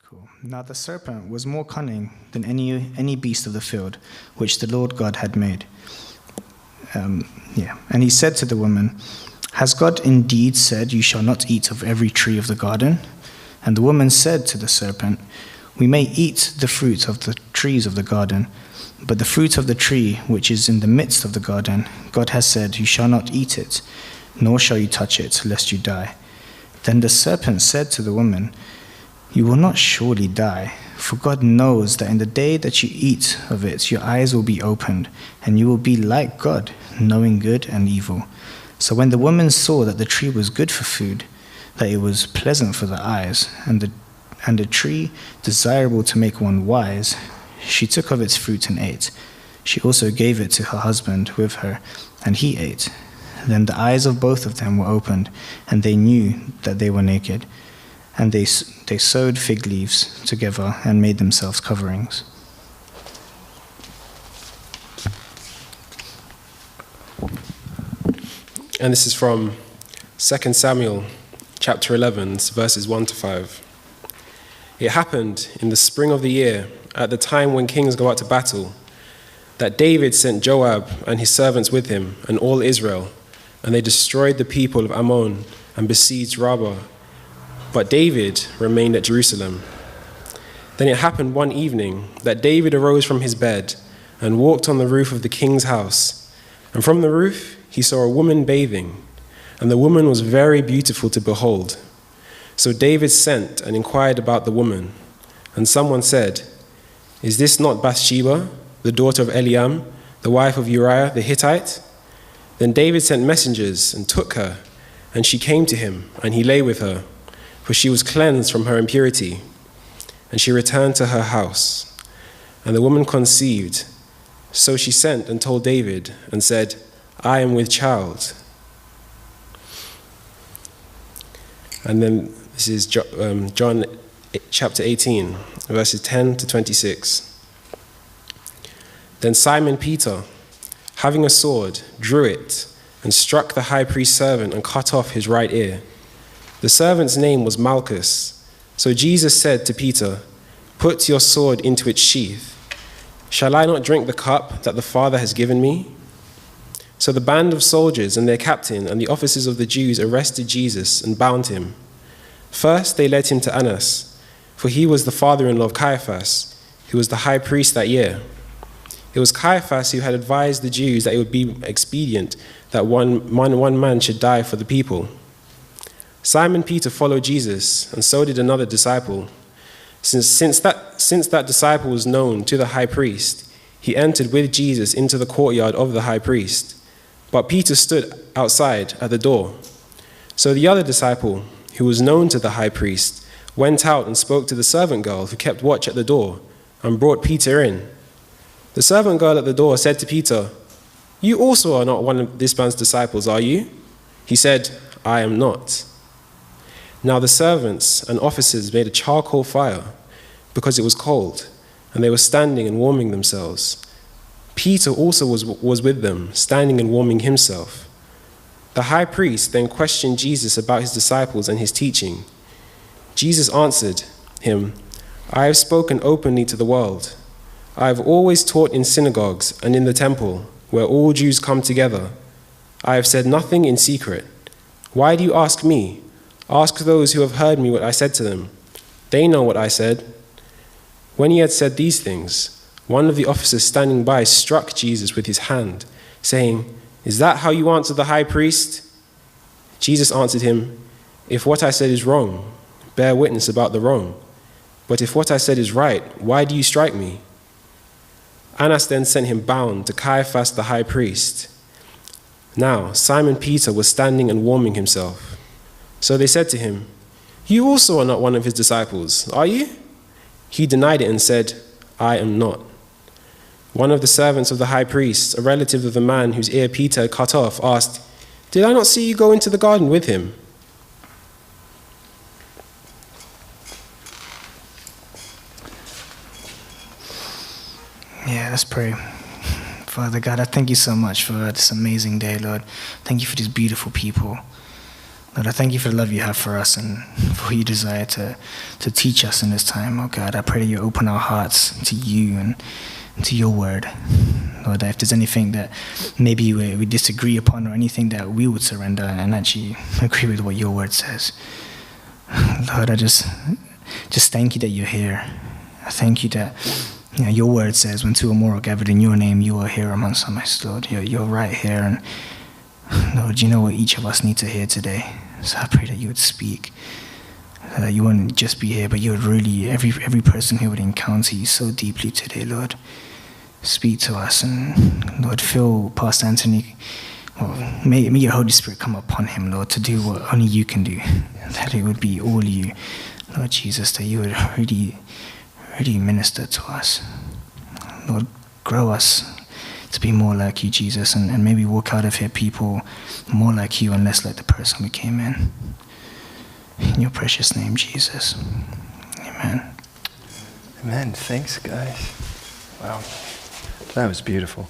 Cool. Now the serpent was more cunning than any beast of the field, which the Lord God had made. And he said to the woman, "Has God indeed said, 'You shall not eat of every tree of the garden'?" And the woman said to the serpent, "We may eat the fruit of the trees of the garden, but the fruit of the tree which is in the midst of the garden, God has said, 'You shall not eat it, nor shall you touch it, lest you die.' Then the serpent said to the woman, 'You will not surely die, for God knows that in the day that you eat of it, your eyes will be opened, and you will be like God, knowing good and evil.' So when the woman saw that the tree was good for food, that it was pleasant for the eyes, and the tree desirable to make one wise, she took of its fruit and ate. She also gave it to her husband with her, and he ate. Then the eyes of both of them were opened, and they knew that they were naked. And they sewed fig leaves together and made themselves coverings." And this is from 2 Samuel chapter 11, verses 1 to 5. It happened in the spring of the year, at the time when kings go out to battle, that David sent Joab and his servants with him and all Israel, and they destroyed the people of Ammon and besieged Rabbah. But David remained at Jerusalem. Then it happened one evening that David arose from his bed and walked on the roof of the king's house. And from the roof he saw a woman bathing, and the woman was very beautiful to behold. So David sent and inquired about the woman. And someone said, "Is this not Bathsheba, the daughter of Eliam, the wife of Uriah the Hittite?" Then David sent messengers and took her, and she came to him, and he lay with her, for she was cleansed from her impurity. And she returned to her house. And the woman conceived. So she sent and told David and said, "I am with child." And then this is John chapter 18, verses 10 to 26. Then Simon Peter, having a sword, drew it and struck the high priest's servant and cut off his right ear. The servant's name was Malchus. So Jesus said to Peter, "Put your sword into its sheath. Shall I not drink the cup that the Father has given me?" So the band of soldiers and their captain and the officers of the Jews arrested Jesus and bound him. First they led him to Annas, for he was the father-in-law of Caiaphas, who was the high priest that year. It was Caiaphas who had advised the Jews that it would be expedient that one man should die for the people. Simon Peter followed Jesus, and so did another disciple. Since that disciple was known to the high priest, he entered with Jesus into the courtyard of the high priest. But Peter stood outside at the door. So the other disciple, who was known to the high priest, went out and spoke to the servant girl who kept watch at the door, and brought Peter in. The servant girl at the door said to Peter, "You also are not one of this man's disciples, are you?" He said, "I am not." Now the servants and officers made a charcoal fire, because it was cold, and they were standing and warming themselves. Peter also was with them, standing and warming himself. The high priest then questioned Jesus about his disciples and his teaching. Jesus answered him, "I have spoken openly to the world. I have always taught in synagogues and in the temple, where all Jews come together. I have said nothing in secret. Why do you ask me? Ask those who have heard me what I said to them. They know what I said." When he had said these things, one of the officers standing by struck Jesus with his hand, saying, "Is that how you answer the high priest?" Jesus answered him, "If what I said is wrong, bear witness about the wrong. But if what I said is right, why do you strike me?" Annas then sent him bound to Caiaphas the high priest. Now Simon Peter was standing and warming himself. So they said to him, "You also are not one of his disciples, are you?" He denied it and said, "I am not." One of the servants of the high priest, a relative of the man whose ear Peter had cut off, asked, "Did I not see you go into the garden with him?" Yeah, let's pray. Father God, I thank you so much for this amazing day, Lord. Thank you for these beautiful people. Lord, I thank you for the love you have for us and for your desire to teach us in this time. Oh God, I pray that you open our hearts to you and to your word. Lord, that if there's anything that maybe we disagree upon or anything, that we would surrender and actually agree with what your word says. Lord, I just thank you that you're here. I thank you that your word says when two or more are gathered in your name, you are here amongst us, Lord. You're right here. And Lord, you know what each of us need to hear today. So I pray that you would speak. That you wouldn't just be here, but you would really, every person here would encounter you so deeply today, Lord. Speak to us, and Lord, fill Pastor Anthony. Well, may your Holy Spirit come upon him, Lord, to do what only you can do. That it would be all you, Lord Jesus, that you would really minister to us. Lord, grow us to be more like you, Jesus, and maybe walk out of here people more like you and less like the person we came in. In your precious name, Jesus. Amen. Amen. Thanks, guys. Wow. That was beautiful.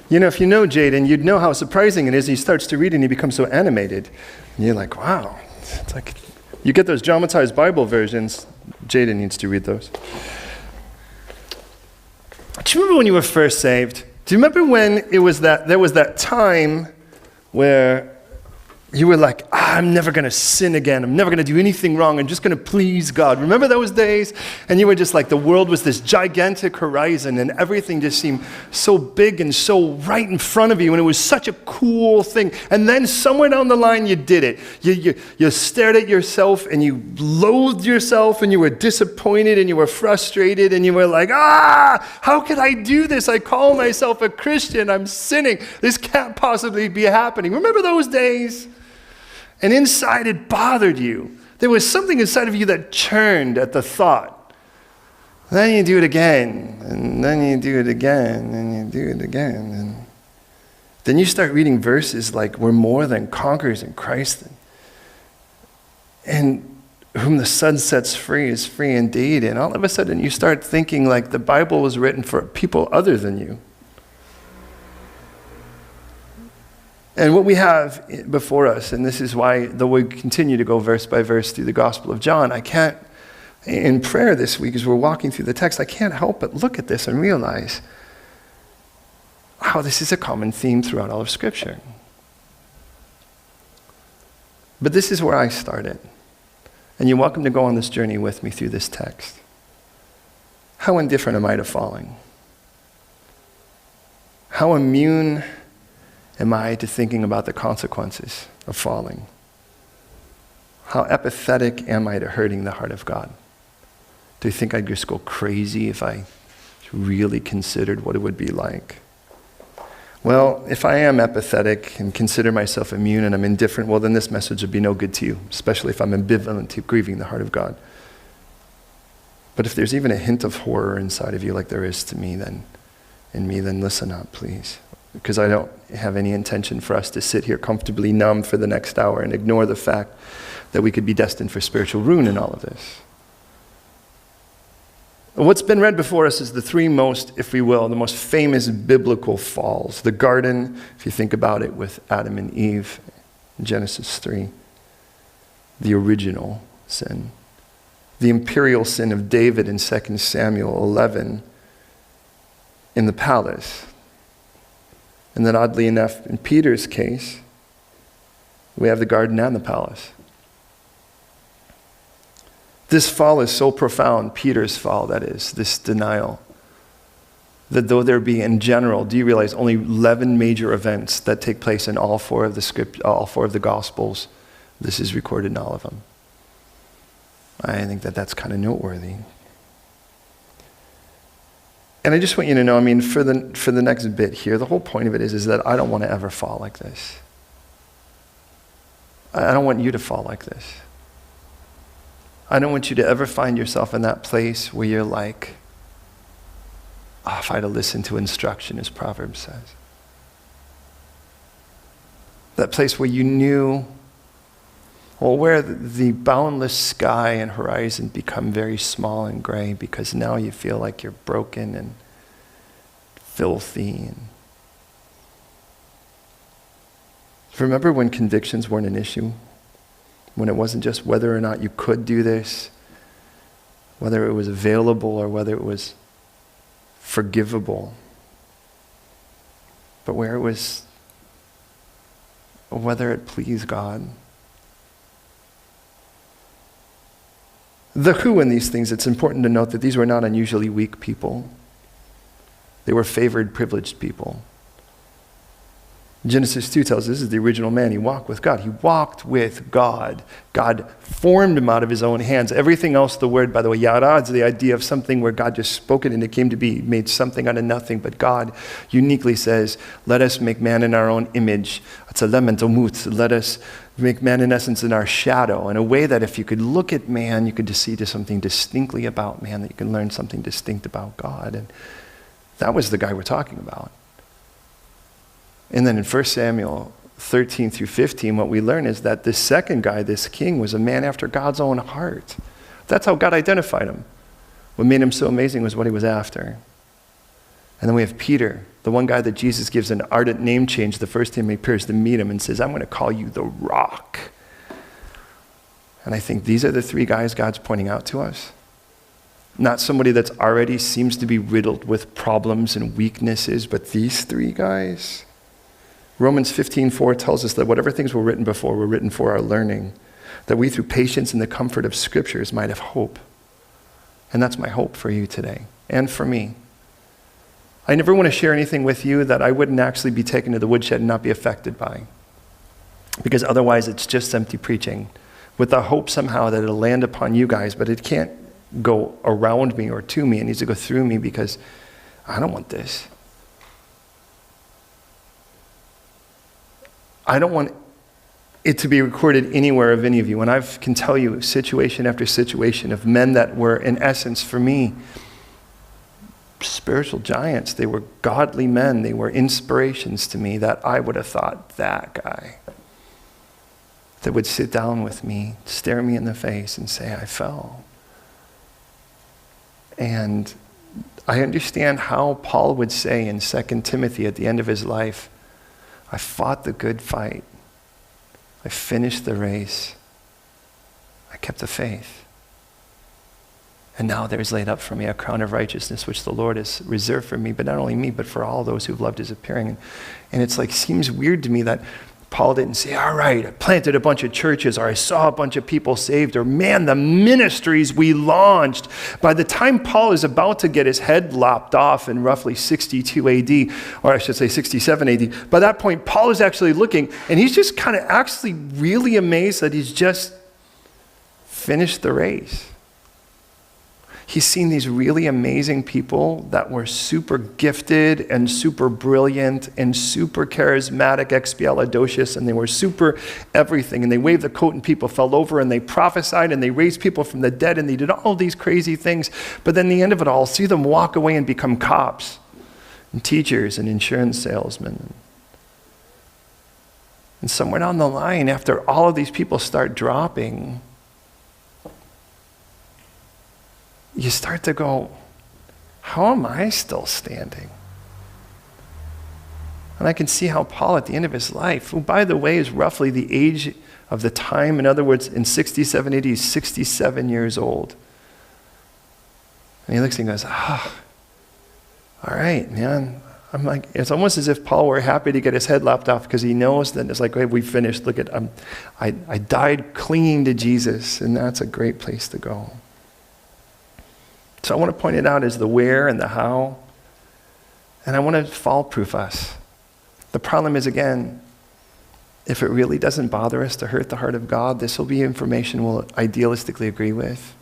You know, if you know Jaden, you'd know how surprising it is. He starts to read and he becomes so animated. And you're like, wow. It's like, you get those dramatized Bible versions. Jaden needs to read those. Do you remember when you were first saved? Do you remember when there was that time where you were like, I'm never going to sin again. I'm never going to do anything wrong. I'm just going to please God. Remember those days? And you were just like, the world was this gigantic horizon and everything just seemed so big and so right in front of you. And it was such a cool thing. And then somewhere down the line, you did it. You stared at yourself and you loathed yourself and you were disappointed and you were frustrated and you were like, how could I do this? I call myself a Christian. I'm sinning. This can't possibly be happening. Remember those days? And inside it bothered you. There was something inside of you that churned at the thought. Then you do it again, and then you do it again, and you do it again. And then you start reading verses like, we're more than conquerors in Christ. And whom the Son sets free is free indeed. And all of a sudden you start thinking like the Bible was written for people other than you. And what we have before us, and this is why, though we continue to go verse by verse through the Gospel of John, I can't, in prayer this week as we're walking through the text, I can't help but look at this and realize how this is a common theme throughout all of Scripture. But this is where I started. And you're welcome to go on this journey with me through this text. How indifferent am I to falling? How immune am I to thinking about the consequences of falling? How apathetic am I to hurting the heart of God? Do you think I'd just go crazy if I really considered what it would be like? Well, if I am apathetic and consider myself immune and I'm indifferent, well, then this message would be no good to you, especially if I'm ambivalent to grieving the heart of God. But if there's even a hint of horror inside of you like there is to me, then listen up, please. Because I don't have any intention for us to sit here comfortably numb for the next hour and ignore the fact that we could be destined for spiritual ruin in all of this. What's been read before us is the three most, if we will, the most famous biblical falls. The garden, if you think about it, with Adam and Eve in Genesis 3. The original sin. The imperial sin of David in 2 Samuel 11 in the palace. And then oddly enough, in Peter's case, we have the garden and the palace. This fall is so profound, Peter's fall, that is, this denial, that though there be in general, do you realize only 11 major events that take place in all four of the Gospels, this is recorded in all of them. I think that's kind of noteworthy. And I just want you to know, for the next bit here, the whole point of it is that I don't want to ever fall like this. I don't want you to fall like this. I don't want you to ever find yourself in that place where you're like, if I'd have listened to instruction, as Proverbs says. That place where you knew, where the boundless sky and horizon become very small and gray because now you feel like you're broken and filthy and Remember when convictions weren't an issue? When it wasn't just whether or not you could do this, whether it was available or whether it was forgivable, but where it was whether it pleased God. The who in these things, it's important to note that these were not unusually weak people. They were favored, privileged people. Genesis 2 tells us this is the original man. He walked with God. He walked with God. God formed him out of his own hands. Everything else, the word, by the way, yara, is the idea of something where God just spoke it and it came to be, made something out of nothing. But God uniquely says, let us make man in our own image. Let us make man in essence in our shadow, in a way that if you could look at man, you could just see something distinctly about man, that you can learn something distinct about God. And that was the guy we're talking about. And then in 1 Samuel 13 through 15, what we learn is that this second guy, this king, was a man after God's own heart. That's how God identified him. What made him so amazing was what he was after. And then we have Peter, the one guy that Jesus gives an ardent name change the first time he appears to meet him and says, I'm going to call you the Rock. And I think these are the three guys God's pointing out to us. Not somebody that's already seems to be riddled with problems and weaknesses, but these three guys. Romans 15:4 tells us that whatever things were written before were written for our learning, that we through patience and the comfort of scriptures might have hope. And that's my hope for you today, and for me. I never want to share anything with you that I wouldn't actually be taken to the woodshed and not be affected by. Because otherwise it's just empty preaching, with the hope somehow that it'll land upon you guys, but it can't go around me or to me. It needs to go through me because I don't want this. I don't want it to be recorded anywhere of any of you. And I can tell you situation after situation of men that were, in essence, for me, spiritual giants. They were godly men. They were inspirations to me that I would have thought, that guy that would sit down with me, stare me in the face and say, I fell. And I understand how Paul would say in 2 Timothy at the end of his life, I fought the good fight. I finished the race. I kept the faith. And now there is laid up for me a crown of righteousness, which the Lord has reserved for me, but not only me, but for all those who've loved his appearing. And it's like, seems weird to me that Paul didn't say, all right, I planted a bunch of churches, or I saw a bunch of people saved, or man, the ministries we launched. By the time Paul is about to get his head lopped off in roughly 62 AD, or I should say 67 AD, by that point, Paul is actually looking, and he's just kind of actually really amazed that he's just finished the race. He's seen these really amazing people that were super gifted and super brilliant and super charismatic, expialidocious, and they were super everything. And they waved the coat and people fell over, and they prophesied and they raised people from the dead, and they did all these crazy things. But then the end of it all, see them walk away and become cops and teachers and insurance salesmen. And somewhere down the line, after all of these people start dropping, you start to go, how am I still standing? And I can see how Paul at the end of his life, who by the way is roughly the age of the time, in other words, in 67 AD, he's 67 years old. And he looks and goes, all right, man. I'm like, it's almost as if Paul were happy to get his head lopped off because he knows that it's like, hey, we finished. Look at, I died clinging to Jesus, and that's a great place to go. So I want to point it out as the where and the how. And I want to fall-proof us. The problem is, again, if it really doesn't bother us to hurt the heart of God, this will be information we'll idealistically agree with.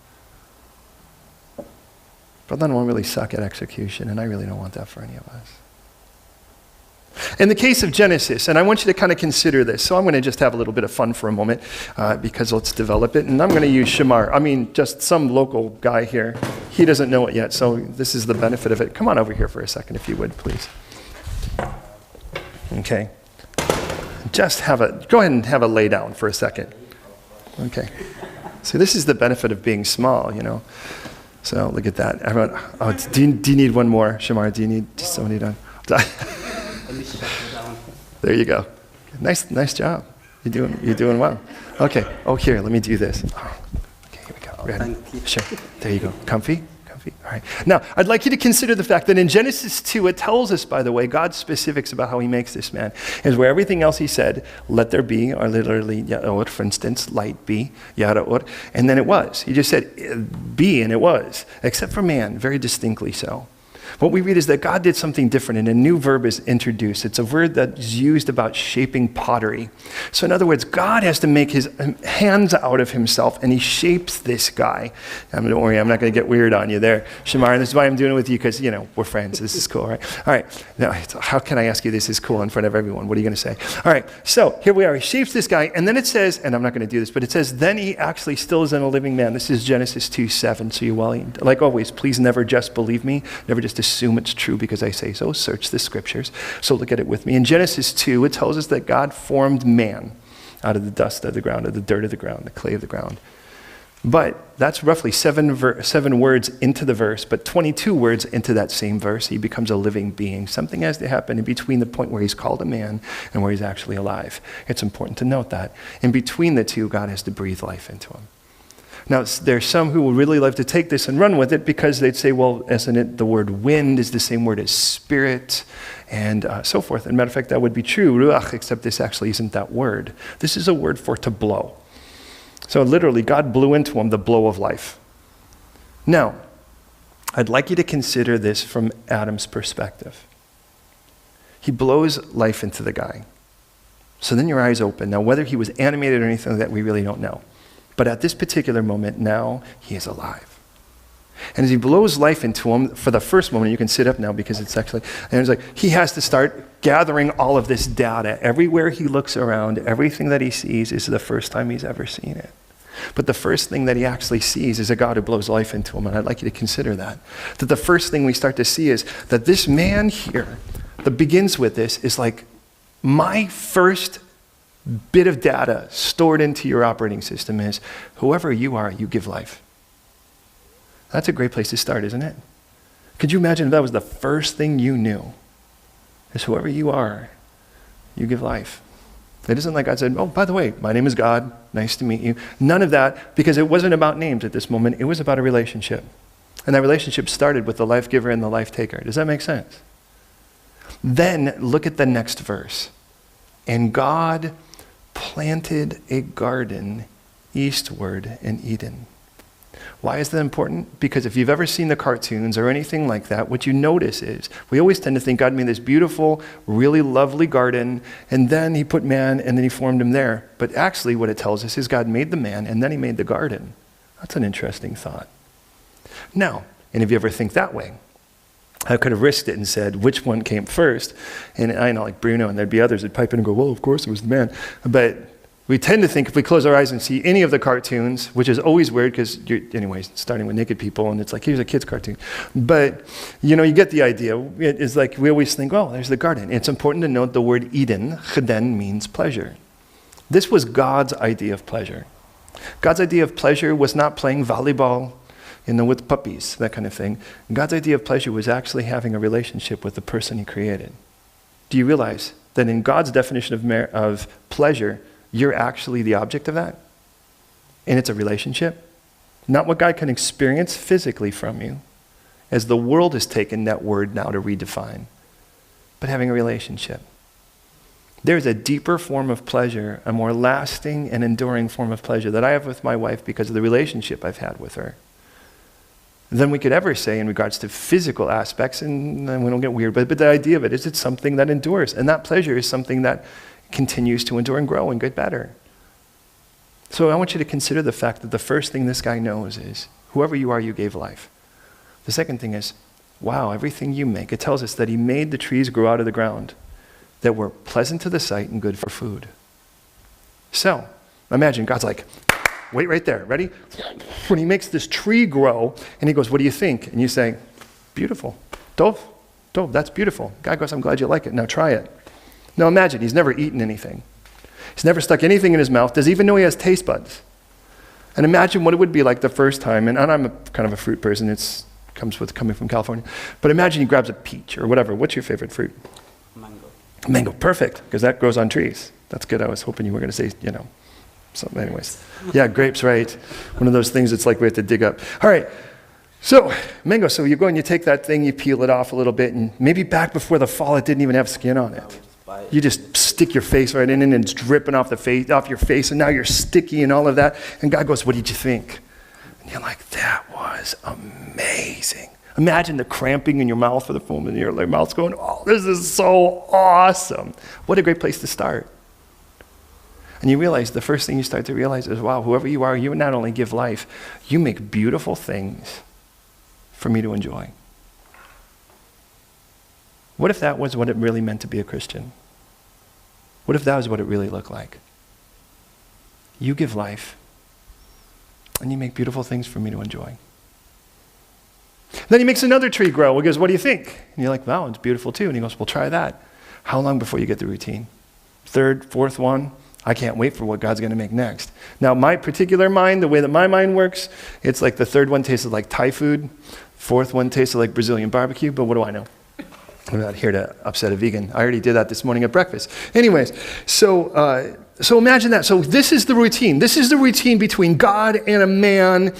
But then we'll really suck at execution, and I really don't want that for any of us. In the case of Genesis, and I want you to kind of consider this, so I'm going to just have a little bit of fun for a moment because let's develop it, and I'm going to use Shamar. I mean, just some local guy here. He doesn't know it yet, so this is the benefit of it. Come on over here for a second, if you would, please. Okay. Go ahead and have a lay down for a second. Okay. So this is the benefit of being small, you know. So look at that. Everyone, do you need one more, Shamar? Do you need somebody done? There you go. Nice job. You're doing well. Okay. Oh, here, let me do this. Oh, okay, here we go. Ready? Thank you. Sure. There you go. Comfy? All right. Now, I'd like you to consider the fact that in Genesis 2, it tells us, by the way, God's specifics about how he makes this man is where everything else he said, let there be, or literally, for instance, light be, and then it was. He just said, be, and it was, except for man, very distinctly so. What we read is that God did something different, and a new verb is introduced. It's a word that is used about shaping pottery. So in other words, God has to make his hands out of himself, and he shapes this guy. Don't worry, I'm not going to get weird on you there, Shamar. This is why I'm doing it with you, because, we're friends. This is cool, right? All right. Now, how can I ask you this is cool in front of everyone? What are you going to say? All right. So here we are. He shapes this guy, and then it says, and I'm not going to do this, but it says, then he actually still is in a living man. This is Genesis 2:7. So like always, please never just believe me. Never just assume it's true because I say so. Search the scriptures. So look at it with me. In Genesis 2, it tells us that God formed man out of the dust of the ground, of the dirt of the ground, the clay of the ground. But that's roughly seven words into the verse, but 22 words into that same verse, he becomes a living being. Something has to happen in between the point where he's called a man and where he's actually alive. It's important to note that. In between the two, God has to breathe life into him. Now, there's some who would really love to take this and run with it because they'd say, well, isn't it the word wind is the same word as spirit and so forth. And matter of fact, that would be true, ruach, except this actually isn't that word. This is a word for to blow. So literally, God blew into him the blow of life. Now, I'd like you to consider this from Adam's perspective. He blows life into the guy. So then your eyes open. Now, whether he was animated or anything like that, we really don't know. But at this particular moment, now he is alive. And as he blows life into him, for the first moment, you can sit up now because it's actually, and it's like he has to start gathering all of this data. Everywhere he looks around, everything that he sees is the first time he's ever seen it. But the first thing that he actually sees is a God who blows life into him. And I'd like you to consider that. That the first thing we start to see is that this man here that begins with this is like my first bit of data stored into your operating system is whoever you are, you give life. That's a great place to start, isn't it? Could you imagine if that was the first thing you knew? Is whoever you are, you give life. It isn't like God said, oh, by the way, my name is God, nice to meet you. None of that, because it wasn't about names at this moment. It was about a relationship. And that relationship started with the life giver and the life taker. Does that make sense? Then look at the next verse. And God planted a garden eastward in Eden. Why is that important? Because if you've ever seen the cartoons or anything like that, what you notice is we always tend to think God made this beautiful, really lovely garden, and then he put man, and then he formed him there. But actually what it tells us is God made the man, and then he made the garden. That's an interesting thought. Now, and if you ever think that way, I could have risked it and said, which one came first? And I know, like Bruno, and there'd be others that pipe in and go, well, of course it was the man. But we tend to think if we close our eyes and see any of the cartoons, which is always weird because anyways, starting with naked people, and it's like, here's a kid's cartoon. But, you get the idea. It's like we always think, oh, there's the garden. It's important to note the word Eden, cheden, means pleasure. This was God's idea of pleasure. God's idea of pleasure was not playing volleyball, with puppies, that kind of thing. God's idea of pleasure was actually having a relationship with the person he created. Do you realize that in God's definition of pleasure, you're actually the object of that? And it's a relationship. Not what God can experience physically from you, as the world has taken that word now to redefine, but having a relationship. There's a deeper form of pleasure, a more lasting and enduring form of pleasure that I have with my wife because of the relationship I've had with her than we could ever say in regards to physical aspects, and we don't get weird, but the idea of it is it's something that endures, and that pleasure is something that continues to endure and grow and get better. So I want you to consider the fact that the first thing this guy knows is, whoever you are, you gave life. The second thing is, wow, everything you make. It tells us that he made the trees grow out of the ground that were pleasant to the sight and good for food. So imagine God's like, wait right there, ready? When he makes this tree grow, and he goes, what do you think? And you say, beautiful. Dov, that's beautiful. God goes, I'm glad you like it. Now try it. Now imagine, he's never eaten anything. He's never stuck anything in his mouth. Does he even know he has taste buds? And imagine what it would be like the first time, and I'm kind of a fruit person, it comes with coming from California, but imagine he grabs a peach or whatever. What's your favorite fruit? Mango. Mango, perfect, because that grows on trees. That's good. I was hoping you were going to say, something. Anyways. Yeah, grapes, right. One of those things it's like we have to dig up. All right. So, mango, so you go and you take that thing, you peel it off a little bit, and maybe back before the fall, it didn't even have skin on it. You just stick your face right in, and it's dripping off your face, and now you're sticky and all of that. And God goes, what did you think? And you're like, that was amazing. Imagine the cramping in your mouth or the foam in your mouth's going, oh, this is so awesome. What a great place to start. And you realize, the first thing you start to realize is, wow, whoever you are, you not only give life, you make beautiful things for me to enjoy. What if that was what it really meant to be a Christian? What if that was what it really looked like? You give life, and you make beautiful things for me to enjoy. Then he makes another tree grow. He goes, what do you think? And you're like, wow, it's beautiful too. And he goes, well, try that. How long before you get the routine? Third, fourth one? I can't wait for what God's going to make next. Now, my particular mind, the way that my mind works, it's like the third one tasted like Thai food. Fourth one tasted like Brazilian barbecue, but what do I know? I'm not here to upset a vegan. I already did that this morning at breakfast. Anyways, so imagine that. So this is the routine. This is the routine between God and a man.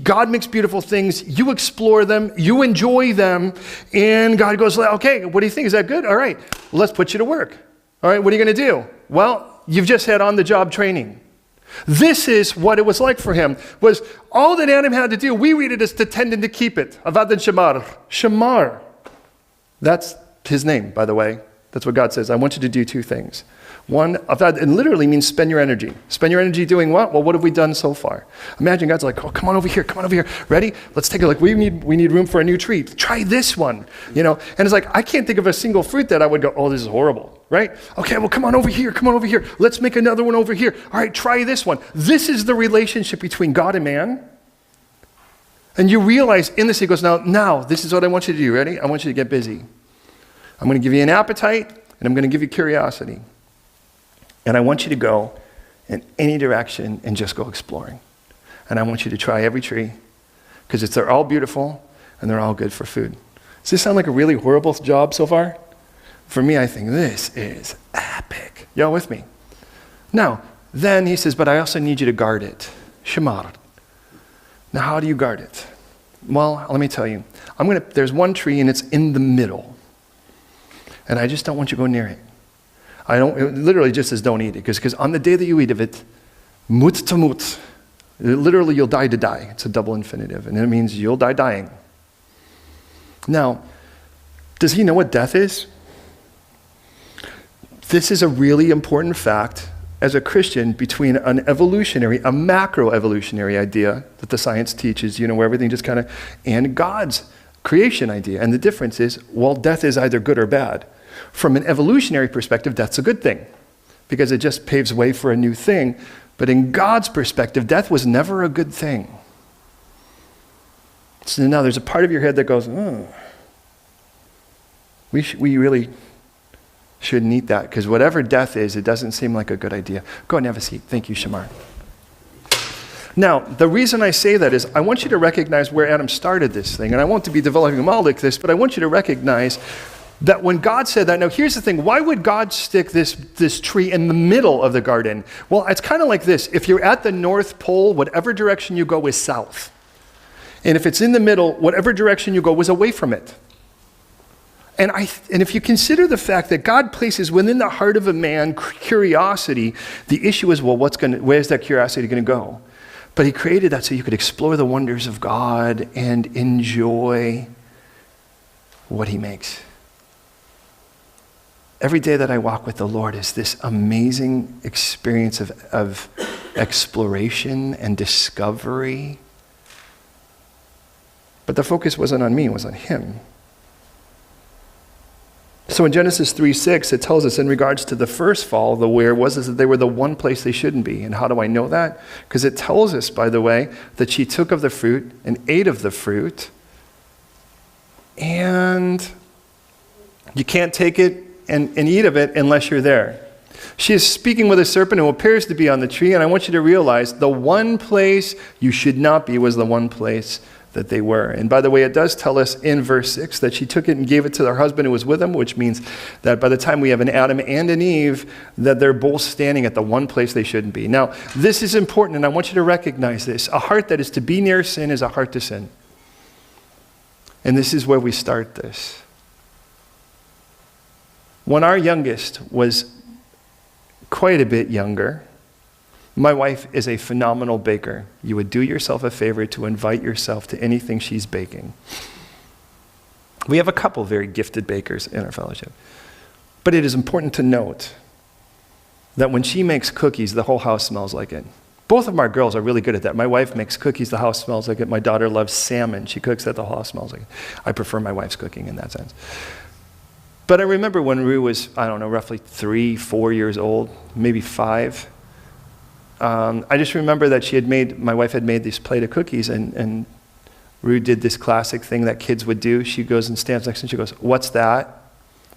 God makes beautiful things. You explore them. You enjoy them. And God goes, okay, what do you think? Is that good? All right, let's put you to work. All right, what are you going to do? Well, you've just had on-the-job training. This is what it was like for him, was all that Adam had to do. We read it as to tend and to keep it. Avad and Shamar. Shamar. That's his name, by the way. That's what God says. I want you to do two things. One, avad, it literally means spend your energy. Spend your energy doing what? Well, what have we done so far? Imagine God's like, oh, come on over here. Ready? Let's take a look. We need room for a new tree. Try this one, And it's like, I can't think of a single fruit that I would go, oh, this is horrible, right? Okay, well, come on over here. Let's make another one over here. All right, try this one. This is the relationship between God and man. And you realize in this, he goes, now, this is what I want you to do. Ready? I want you to get busy. I'm going to give you an appetite, and I'm going to give you curiosity. And I want you to go in any direction and just go exploring. And I want you to try every tree, because they're all beautiful, and they're all good for food. Does this sound like a really horrible job so far? For me, I think this is epic. Y'all with me? Now, then he says, but I also need you to guard it. Shamar. Now, how do you guard it? Well, let me tell you. There's one tree, and it's in the middle. And I just don't want you to go near it. It literally just says don't eat it. Because on the day that you eat of it, mut to mut, literally you'll die to die. It's a double infinitive. And it means you'll die dying. Now, does he know what death is? This is a really important fact as a Christian between a macroevolutionary idea that the science teaches, where everything just kind of, and God's creation idea. And the difference is, well, death is either good or bad. From an evolutionary perspective, that's a good thing because it just paves way for a new thing. But in God's perspective, death was never a good thing. So now there's a part of your head that goes, we really shouldn't eat that because whatever death is, it doesn't seem like a good idea. Go ahead and have a seat. Thank you, Shamar. Now, the reason I say that is I want you to recognize where Adam started this thing. And I won't be developing them all like this, but I want you to recognize that when God said that, now here's the thing, why would God stick this tree in the middle of the garden? Well, it's kind of like this. If you're at the North Pole, whatever direction you go is south. And if it's in the middle, whatever direction you go is away from it. And if you consider the fact that God places within the heart of a man curiosity, the issue is, well, where's that curiosity going to go? But he created that so you could explore the wonders of God and enjoy what he makes. Every day that I walk with the Lord is this amazing experience of exploration and discovery. But the focus wasn't on me, it was on him. So in Genesis 3:6, it tells us in regards to the first fall, the where was is that they were the one place they shouldn't be. And how do I know that? Because it tells us, by the way, that she took of the fruit and ate of the fruit. And you can't take it and eat of it unless you're there. She is speaking with a serpent who appears to be on the tree, and I want you to realize the one place you should not be was the one place that they were. And by the way, it does tell us in verse 6 that she took it and gave it to her husband who was with them, which means that by the time we have an Adam and an Eve, that they're both standing at the one place they shouldn't be. Now, this is important, and I want you to recognize this. A heart that is to be near sin is a heart to sin. And this is where we start this. When our youngest was quite a bit younger, my wife is a phenomenal baker. You would do yourself a favor to invite yourself to anything she's baking. We have a couple very gifted bakers in our fellowship. But it is important to note that when she makes cookies, the whole house smells like it. Both of our girls are really good at that. My wife makes cookies, the house smells like it. My daughter loves salmon. She cooks that, the whole house smells like it. I prefer my wife's cooking in that sense. But I remember when Rue was, roughly 3, 4 years old, maybe 5. I just remember that my wife had made this plate of cookies, and Rue did this classic thing that kids would do. She goes and stands next to me, and she goes, "What's that?"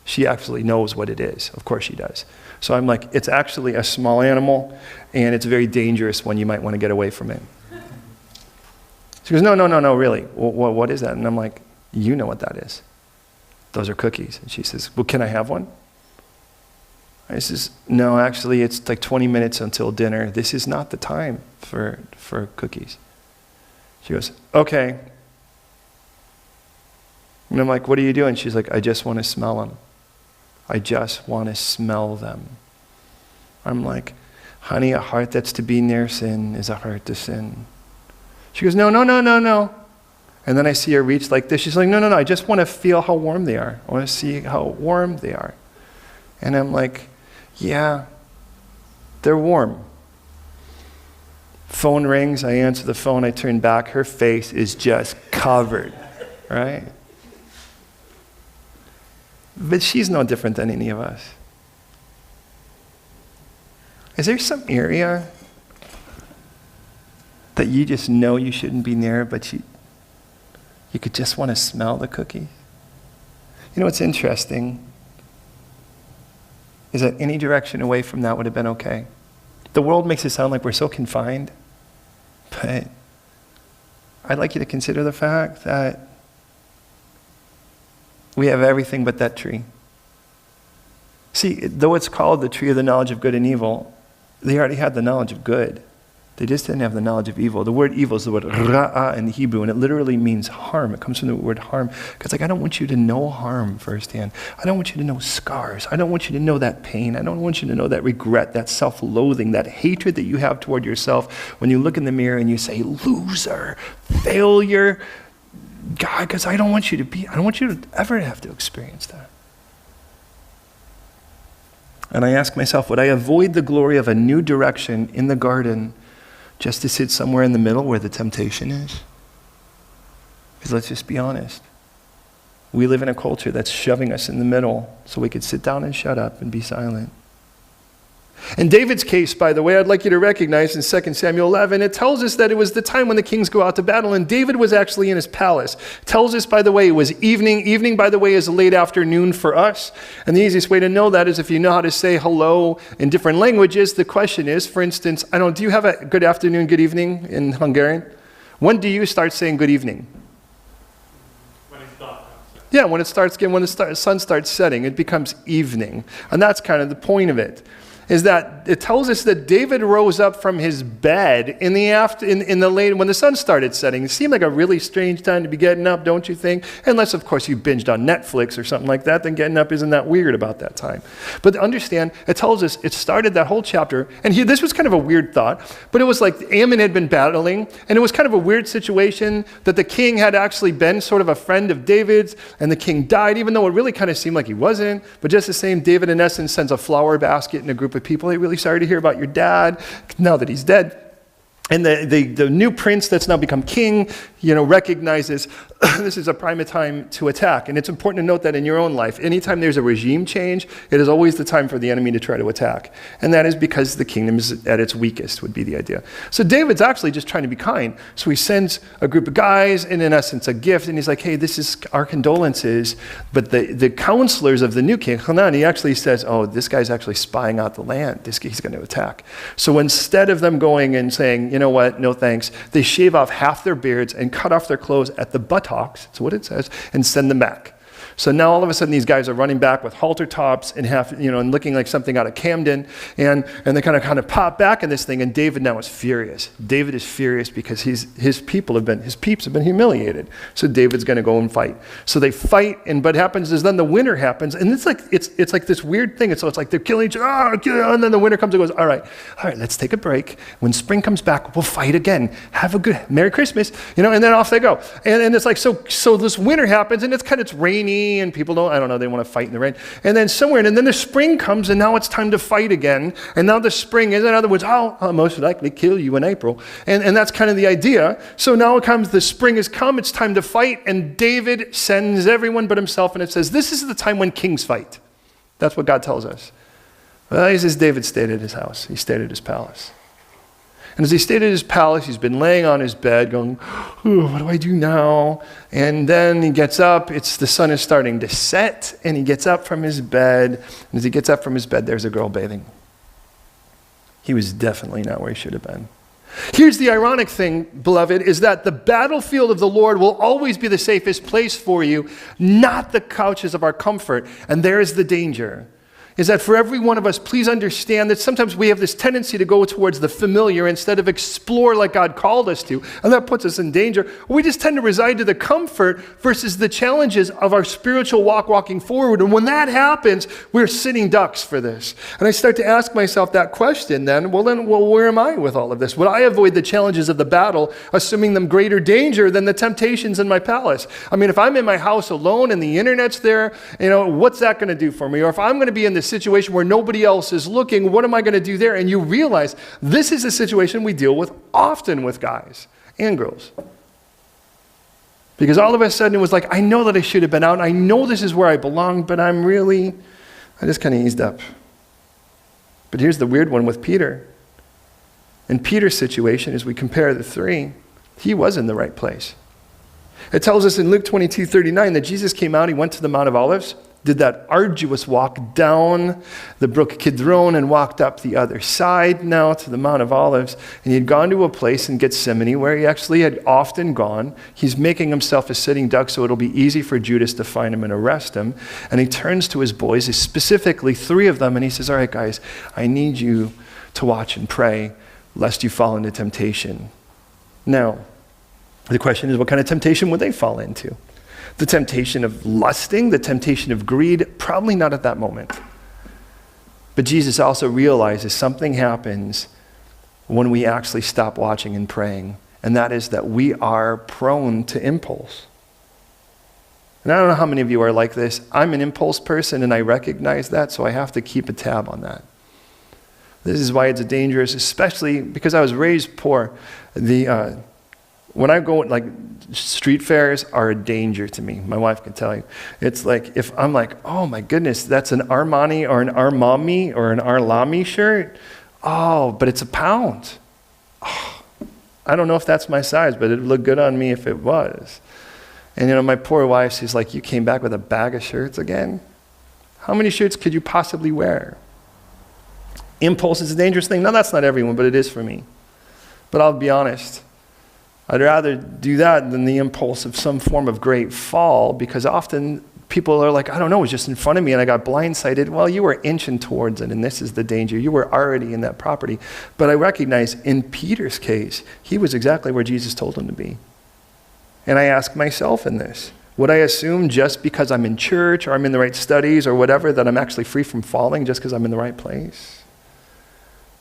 She actually knows what it is. Of course she does. So I'm like, "It's actually a small animal, and it's very dangerous when you might want to get away from it." She goes, No, really. What is that? And I'm like, "You know what that is. Those are cookies." And she says, "Well, can I have one?" I says, "No, actually, it's like 20 minutes until dinner. This is not the time for cookies." She goes, "Okay." And I'm like, "What are you doing?" She's like, "I just want to smell them. I just want to smell them." I'm like, "Honey, a heart that's to be near sin is a heart to sin." She goes, No. And then I see her reach like this. She's like, No, I just want to feel how warm they are. I want to see how warm they are. And I'm like, "Yeah, they're warm." Phone rings, I answer the phone, I turn back, her face is just covered, right? But she's no different than any of us. Is there some area that you just know you shouldn't be near, but you could just want to smell the cookie? You know what's interesting is that any direction away from that would have been okay. The world makes it sound like we're so confined, but I'd like you to consider the fact that we have everything but that tree. See, though it's called the tree of the knowledge of good and evil, they already had the knowledge of good. They just didn't have the knowledge of evil. The word evil is the word ra'ah in the Hebrew, and it literally means harm. It comes from the word harm. Because I don't want you to know harm firsthand. I don't want you to know scars. I don't want you to know that pain. I don't want you to know that regret, that self-loathing, that hatred that you have toward yourself when you look in the mirror and you say, "Loser, failure." God, because I don't want you to ever have to experience that. And I ask myself, would I avoid the glory of a new direction in the garden just to sit somewhere in the middle where the temptation is? Because let's just be honest. We live in a culture that's shoving us in the middle so we could sit down and shut up and be silent. In David's case, by the way, I'd like you to recognize in 2 Samuel 11, it tells us that it was the time when the kings go out to battle, and David was actually in his palace. It tells us, by the way, it was evening. Evening, by the way, is late afternoon for us. And the easiest way to know that is if you know how to say hello in different languages. The question is, for instance, do you have a good afternoon, good evening in Hungarian? When do you start saying good evening? Yeah, when the sun starts setting, it becomes evening. And that's kind of the point of it. Is that it tells us that David rose up from his bed in the late when the sun started setting. It seemed like a really strange time to be getting up, don't you think? Unless, of course, you binged on Netflix or something like that, then getting up isn't that weird about that time. But understand, it tells us it started that whole chapter, and this was kind of a weird thought, but it was like Ammon had been battling, and it was kind of a weird situation that the king had actually been sort of a friend of David's, and the king died, even though it really kind of seemed like he wasn't. But just the same, David, in essence, sends a flower basket in a group of people. Hey, really sorry to hear about your dad now that he's dead. And the new prince that's now become king, recognizes this is a prime time to attack. And it's important to note that in your own life, anytime there's a regime change, it is always the time for the enemy to try to attack. And that is because the kingdom is at its weakest, would be the idea. So David's actually just trying to be kind. So he sends a group of guys, and in essence, a gift, and he's like, hey, this is our condolences. But the counselors of the new king, Hanani, actually says, oh, this guy's actually spying out the land. He's going to attack. So instead of them going and saying, you know what, no thanks, they shave off half their beards and cut off their clothes at the buttocks, that's what it says, and send them back. So now all of a sudden these guys are running back with halter tops and and looking like something out of Camden, and they kind of pop back in this thing, and David now is furious. David is furious because his peeps have been humiliated. So David's going to go and fight. So they fight, and what happens is then the winter happens, and it's like this weird thing. So it's like they're killing each other, and then the winter comes and goes, all right, let's take a break. When spring comes back, we'll fight again. Have a good Merry Christmas, and then off they go. And it's like so this winter happens, and it's rainy. And people they want to fight in the rain. And then and then the spring comes, and now it's time to fight again. And now the spring is, in other words, I'll most likely kill you in April. And that's kind of the idea. So now it comes, the spring has come, it's time to fight, and David sends everyone but himself, and it says, this is the time when kings fight. That's what God tells us. Well, he says David stayed at his house. He stayed at his palace. And as he stayed at his palace, he's been laying on his bed going, what do I do now? And then he gets up, the sun is starting to set, and he gets up from his bed. And as he gets up from his bed, there's a girl bathing. He was definitely not where he should have been. Here's the ironic thing, beloved, is that the battlefield of the Lord will always be the safest place for you, not the couches of our comfort. And there is the danger. Is that for every one of us, please understand that sometimes we have this tendency to go towards the familiar instead of explore like God called us to, and that puts us in danger. We just tend to reside to the comfort versus the challenges of our spiritual walking forward. And when that happens, we're sitting ducks for this. And I start to ask myself that question then, where am I with all of this? Would I avoid the challenges of the battle, assuming them greater danger than the temptations in my palace? I mean, if I'm in my house alone and the internet's there, what's that going to do for me? Or if I'm going to be in this situation where nobody else is looking, what am I going to do there? And you realize this is a situation we deal with often with guys and girls. Because all of a sudden it was like, I know that I should have been out. I know this is where I belong, but I just kind of eased up. But here's the weird one with Peter. In Peter's situation, as we compare the three, he was in the right place. It tells us in Luke 22:39 that Jesus came out, he went to the Mount of Olives, did that arduous walk down the brook Kidron and walked up the other side now to the Mount of Olives. And he had gone to a place in Gethsemane where he actually had often gone. He's making himself a sitting duck so it'll be easy for Judas to find him and arrest him. And he turns to his boys, specifically 3 of them, and he says, all right, guys, I need you to watch and pray lest you fall into temptation. Now, the question is, what kind of temptation would they fall into? The temptation of lusting, the temptation of greed, probably not at that moment. But Jesus also realizes something happens when we actually stop watching and praying, and that is that we are prone to impulse. And I don't know how many of you are like this. I'm an impulse person, and I recognize that, so I have to keep a tab on that. This is why it's dangerous, especially because I was raised poor. When I go, street fairs are a danger to me. My wife can tell you. It's like, if I'm like, oh my goodness, that's an Armani or an Armami or an Arlami shirt. Oh, but it's £1. Oh, I don't know if that's my size, but it'd look good on me if it was. And my poor wife, she's like, you came back with a bag of shirts again? How many shirts could you possibly wear? Impulse is a dangerous thing. Now, that's not everyone, but it is for me. But I'll be honest. I'd rather do that than the impulse of some form of great fall, because often people are like, I don't know, it was just in front of me and I got blindsided. Well, you were inching towards it, and this is the danger. You were already in that property. But I recognize in Peter's case, he was exactly where Jesus told him to be. And I ask myself in this, would I assume just because I'm in church or I'm in the right studies or whatever that I'm actually free from falling just because I'm in the right place?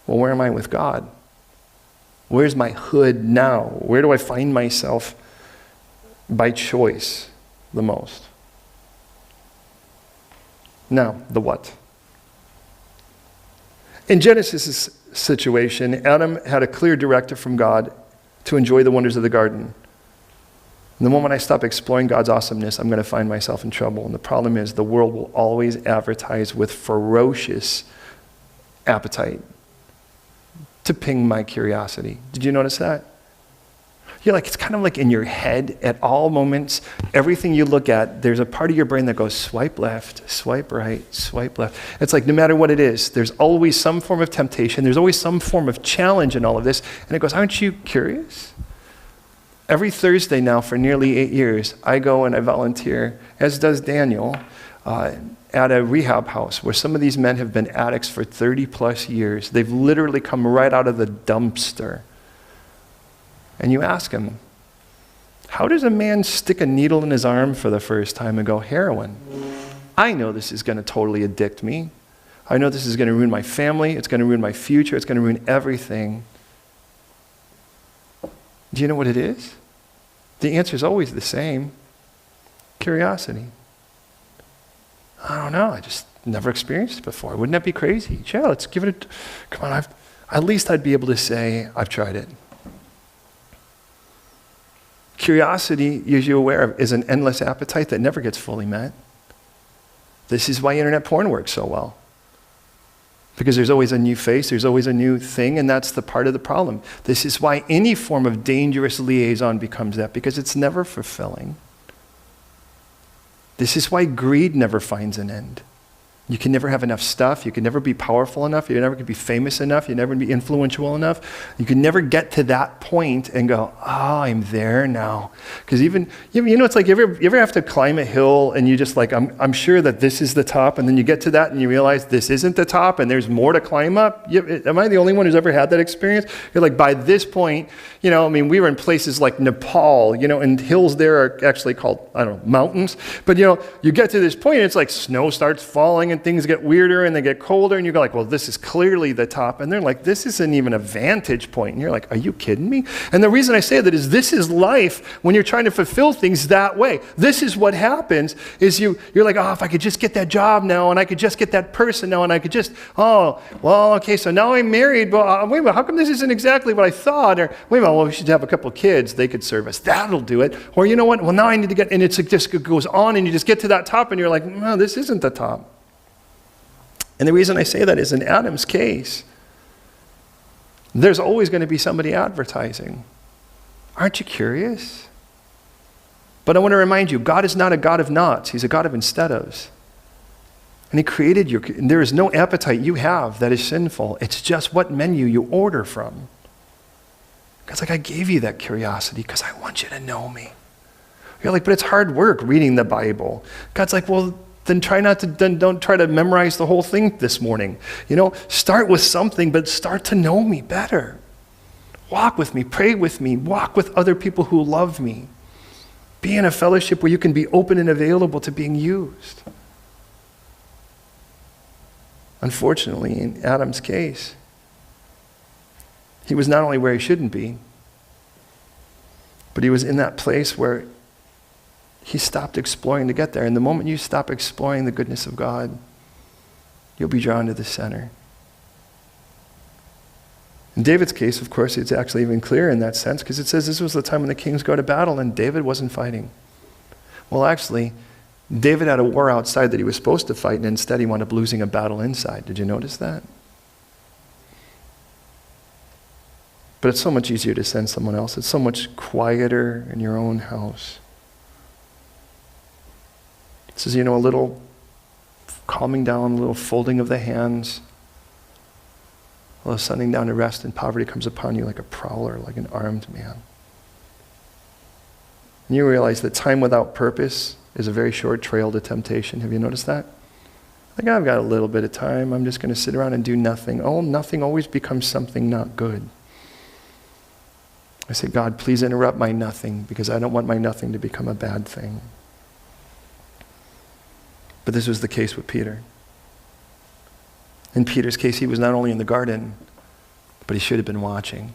Well, where am I with God? Where's my hood now? Where do I find myself by choice the most? Now, the what? In Genesis' situation, Adam had a clear directive from God to enjoy the wonders of the garden. And the moment I stop exploring God's awesomeness, I'm going to find myself in trouble. And the problem is the world will always advertise with ferocious appetite to ping my curiosity. Did you notice that? You're like, it's kind of like in your head at all moments, everything you look at, there's a part of your brain that goes swipe left, swipe right, swipe left. It's like no matter what it is, there's always some form of temptation. There's always some form of challenge in all of this. And it goes, aren't you curious? Every Thursday now for nearly 8 years, I go and I volunteer, as does Daniel, at a rehab house where some of these men have been addicts for 30 plus years. They've literally come right out of the dumpster. And you ask him, how does a man stick a needle in his arm for the first time and go, heroin? I know this is going to totally addict me. I know this is going to ruin my family. It's going to ruin my future. It's going to ruin everything. Do you know what it is? The answer is always the same. Curiosity. I don't know. I just never experienced it before. Wouldn't that be crazy? Yeah, let's give it a... Come on, at least I'd be able to say, I've tried it. Curiosity, as you're aware of, is an endless appetite that never gets fully met. This is why internet porn works so well. Because there's always a new face, there's always a new thing, and that's the part of the problem. This is why any form of dangerous liaison becomes that, because it's never fulfilling. This is why greed never finds an end. You can never have enough stuff. You can never be powerful enough. You never can be famous enough. You never be influential enough. You can never get to that point and go, I'm there now. Because even, it's like you ever have to climb a hill and you just like, I'm sure that this is the top, and then you get to that and you realize this isn't the top and there's more to climb up. Am I the only one who's ever had that experience? You're like, by this point, we were in places like Nepal, and hills there are actually called, mountains. But, you get to this point and it's like snow starts falling and things get weirder and they get colder, and you go like, well, this is clearly the top. And they're like, this isn't even a vantage point. And you're like, are you kidding me? And the reason I say that is this is life when you're trying to fulfill things that way. This is what happens is you're like, if I could just get that job now, and I could just get that person now, and I could just, okay, so now I'm married, but wait a minute, how come this isn't exactly what I thought? Or wait a minute, well, we should have a couple of kids. They could serve us. That'll do it. Or you know what? Well, now I need to get, and it's just goes on, and you just get to that top, and you're like, no, this isn't the top. And the reason I say that is in Adam's case, there's always going to be somebody advertising. Aren't you curious? But I want to remind you, God is not a God of nots. He's a God of instead-ofs. And he created you. And there is no appetite you have that is sinful. It's just what menu you order from. God's like, I gave you that curiosity because I want you to know me. You're like, but it's hard work reading the Bible. God's like, well, then don't try to memorize the whole thing this morning. Start with something, but start to know me better. Walk with me, pray with me, walk with other people who love me. Be in a fellowship where you can be open and available to being used. Unfortunately, in Adam's case, he was not only where he shouldn't be, but he was in that place where he stopped exploring to get there. And the moment you stop exploring the goodness of God, you'll be drawn to the center. In David's case, of course, it's actually even clearer in that sense, because it says this was the time when the kings go to battle and David wasn't fighting. Well, actually, David had a war outside that he was supposed to fight, and instead he wound up losing a battle inside. Did you notice that? But it's so much easier to send someone else. It's so much quieter in your own house. It says, a little calming down, a little folding of the hands, a little settling down to rest, and poverty comes upon you like a prowler, like an armed man. And you realize that time without purpose is a very short trail to temptation. Have you noticed that? Like, I've got a little bit of time. I'm just going to sit around and do nothing. Nothing always becomes something not good. I say, God, please interrupt my nothing, because I don't want my nothing to become a bad thing. But this was the case with Peter. In Peter's case, he was not only in the garden, but he should have been watching.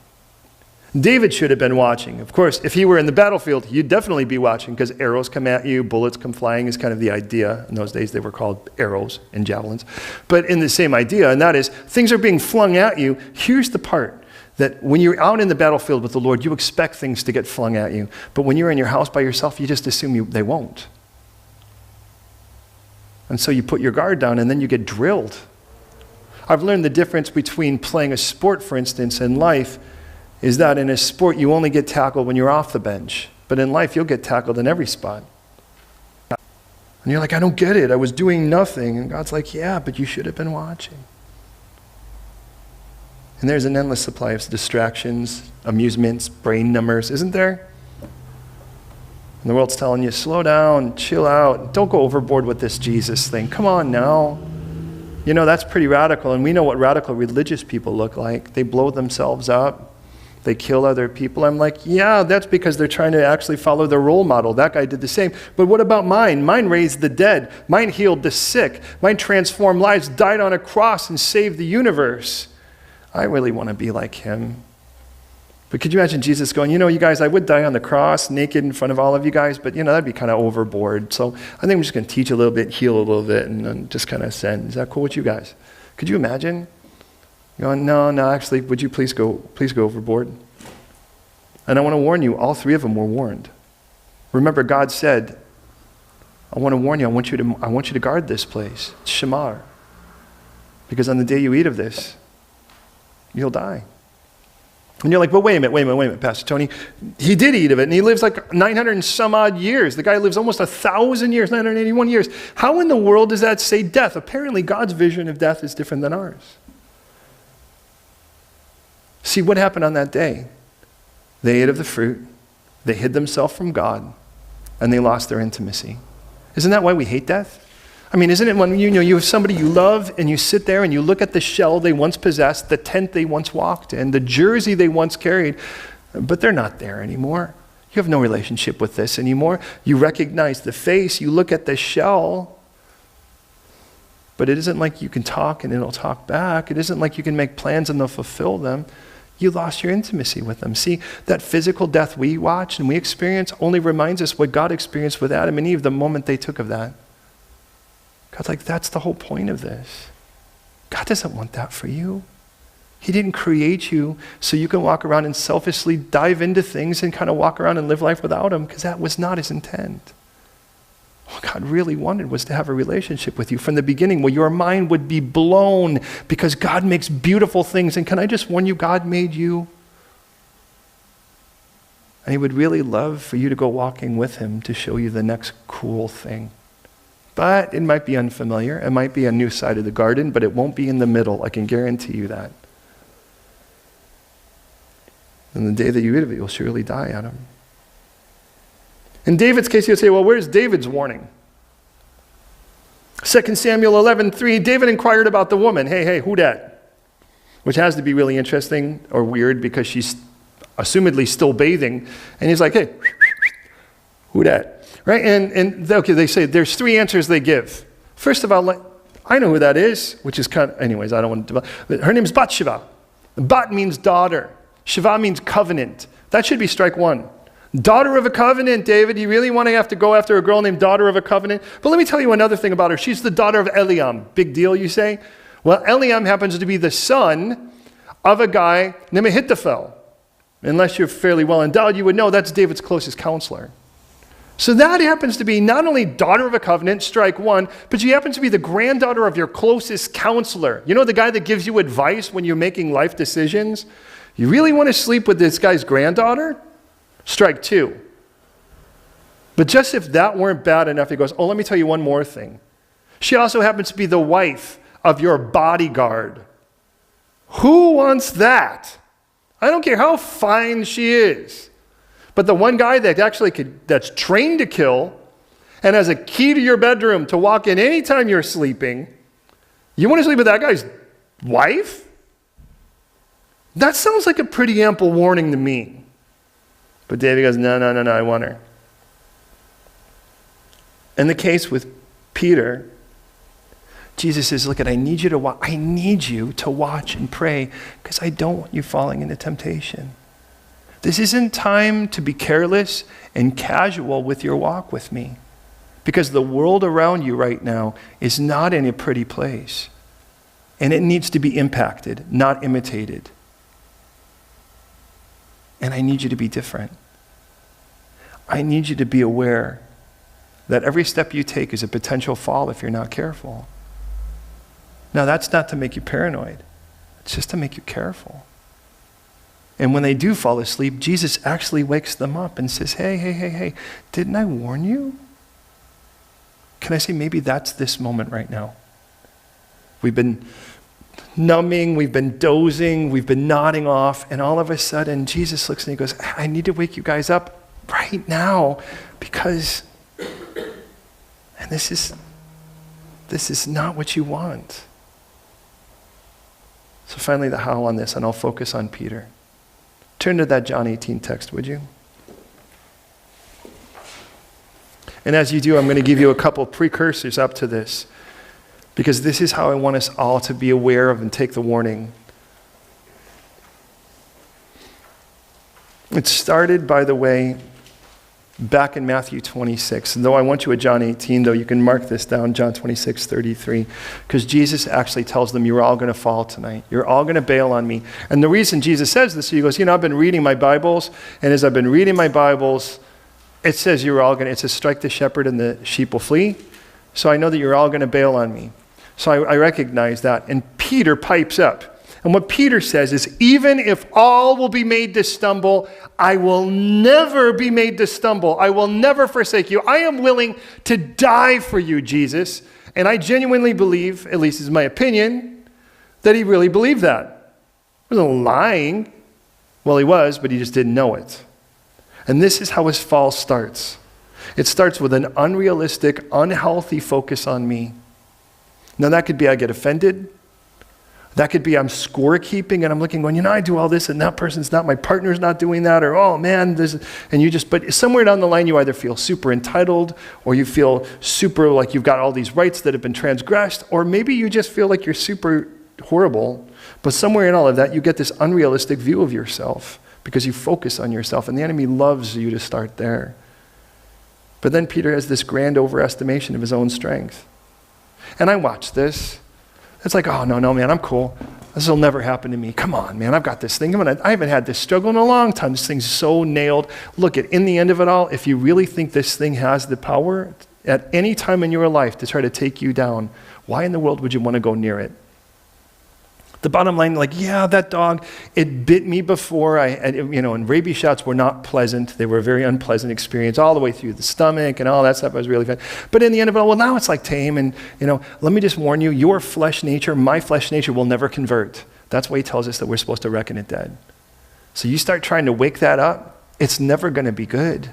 David should have been watching. Of course, if he were in the battlefield, you'd definitely be watching, because arrows come at you, bullets come flying is kind of the idea. In those days, they were called arrows and javelins. But in the same idea, and that is, things are being flung at you. Here's the part. that when you're out in the battlefield with the Lord, you expect things to get flung at you. But when you're in your house by yourself, you just assume they won't. And so you put your guard down and then you get drilled. I've learned the difference between playing a sport, for instance, and life is that in a sport you only get tackled when you're off the bench. But in life you'll get tackled in every spot. And you're like, I don't get it. I was doing nothing. And God's like, yeah, but you should have been watching. And there's an endless supply of distractions, amusements, brain numbers, isn't there? And the world's telling you, slow down, chill out. Don't go overboard with this Jesus thing. Come on now. You know, that's pretty radical. And we know what radical religious people look like. They blow themselves up. They kill other people. I'm like, yeah, that's because they're trying to actually follow their role model. That guy did the same. But what about mine? Mine raised the dead. Mine healed the sick. Mine transformed lives, died on a cross and saved the universe. I really want to be like him. But could you imagine Jesus going, you know, you guys, I would die on the cross naked in front of all of you guys, but, you know, that'd be kind of overboard. So I think I'm just going to teach a little bit, heal a little bit, and then just kind of send. Is that cool with you guys? Could you imagine? Going, no, actually, would you please go overboard? And I want to warn you, all three of them were warned. Remember, God said, I want to warn you, I want you to guard this place. It's Shamar. Because on the day you eat of this, you'll die. And you're like, but wait a minute, Pastor Tony. He did eat of it, and he lives like 900 and some odd years. The guy lives almost 1,000 years, 981 years. How in the world does that say death? Apparently, God's vision of death is different than ours. See, what happened on that day? They ate of the fruit, they hid themselves from God, and they lost their intimacy. Isn't that why we hate death? I mean, isn't it when you have somebody you love and you sit there and you look at the shell they once possessed, the tent they once walked in, the jersey they once carried, but they're not there anymore. You have no relationship with this anymore. You recognize the face, you look at the shell, but it isn't like you can talk and it'll talk back. It isn't like you can make plans and they'll fulfill them. You lost your intimacy with them. See, that physical death we watch and we experience only reminds us what God experienced with Adam and Eve the moment they took of that. God's like, that's the whole point of this. God doesn't want that for you. He didn't create you so you can walk around and selfishly dive into things and kind of walk around and live life without him, because that was not his intent. What God really wanted was to have a relationship with you from the beginning where your mind would be blown because God makes beautiful things. And can I just warn you, God made you. And he would really love for you to go walking with him to show you the next cool thing. But it might be unfamiliar. It might be a new side of the garden, but it won't be in the middle. I can guarantee you that. And the day that you eat of it, you'll surely die, Adam. In David's case, you'll say, well, where's David's warning? 2 Samuel 11:3, David inquired about the woman. Hey, who dat? Which has to be really interesting or weird because she's assumedly still bathing. And he's like, hey, who dat? Right? And okay, they say there's three answers they give. First of all, I know who that is, which is kind of, anyways, I don't want to develop. But her name's Bathsheba. Bat means daughter. Shiva means covenant. That should be strike one. Daughter of a covenant, David. You really want to have to go after a girl named daughter of a covenant? But let me tell you another thing about her. She's the daughter of Eliam. Big deal, you say? Well, Eliam happens to be the son of a guy named Ahithophel. Unless you're fairly well endowed, you would know that's David's closest counselor. So that happens to be not only daughter of a covenant, strike one, but she happens to be the granddaughter of your closest counselor. You know, the guy that gives you advice when you're making life decisions? You really want to sleep with this guy's granddaughter? Strike two. But just if that weren't bad enough, he goes, oh, let me tell you one more thing. She also happens to be the wife of your bodyguard. Who wants that? I don't care how fine she is. But the one guy that that's trained to kill and has a key to your bedroom to walk in anytime you're sleeping, you want to sleep with that guy's wife? That sounds like a pretty ample warning to me. But David goes, no, I want her. In the case with Peter, Jesus says, look, I need you to watch and pray because I don't want you falling into temptation. This isn't time to be careless and casual with your walk with me, because the world around you right now is not in a pretty place, and it needs to be impacted, not imitated. And I need you to be different. I need you to be aware that every step you take is a potential fall if you're not careful. Now, that's not to make you paranoid. It's just to make you careful. And when they do fall asleep, Jesus actually wakes them up and says, hey, didn't I warn you? Can I say maybe that's this moment right now? We've been numbing, we've been dozing, we've been nodding off, and all of a sudden Jesus looks and he goes, I need to wake you guys up right now because, and this is not what you want. So finally the how on this, and I'll focus on Peter. Turn to that John 18 text, would you? And as you do, I'm going to give you a couple precursors up to this, because this is how I want us all to be aware of and take the warning. It started, by the way, back in Matthew 26. And though I want you at John 18, though, you can mark this down, John 26:33, because Jesus actually tells them, you're all going to fall tonight. You're all going to bail on me. And the reason Jesus says this, he goes, I've been reading my Bibles, and as I've been reading my Bibles, it says it says strike the shepherd and the sheep will flee. So I know that you're all going to bail on me. So I recognize that. And Peter pipes up. And what Peter says is, even if all will be made to stumble, I will never be made to stumble. I will never forsake you. I am willing to die for you, Jesus. And I genuinely believe, at least is my opinion, that he really believed that. He wasn't lying. Well, he was, but he just didn't know it. And this is how his fall starts. It starts with an unrealistic, unhealthy focus on me. Now that could be I get offended. That could be I'm score keeping and I'm looking going, I do all this and that person's not, my partner's not doing that, or oh man, but somewhere down the line you either feel super entitled or you feel super like you've got all these rights that have been transgressed, or maybe you just feel like you're super horrible, but somewhere in all of that you get this unrealistic view of yourself because you focus on yourself, and the enemy loves you to start there. But then Peter has this grand overestimation of his own strength. And I watch this. It's like, oh, no, man, I'm cool. This will never happen to me. Come on, man, I've got this thing. I haven't had this struggle in a long time. This thing's so nailed. Look, in the end of it all, if you really think this thing has the power at any time in your life to try to take you down, why in the world would you want to go near it? The bottom line, that dog, it bit me before. And rabies shots were not pleasant. They were a very unpleasant experience all the way through the stomach and all that stuff. Was really fun. But in the end of it all, now it's like tame. And, let me just warn you, your flesh nature, my flesh nature will never convert. That's why he tells us that we're supposed to reckon it dead. So you start trying to wake that up, it's never going to be good.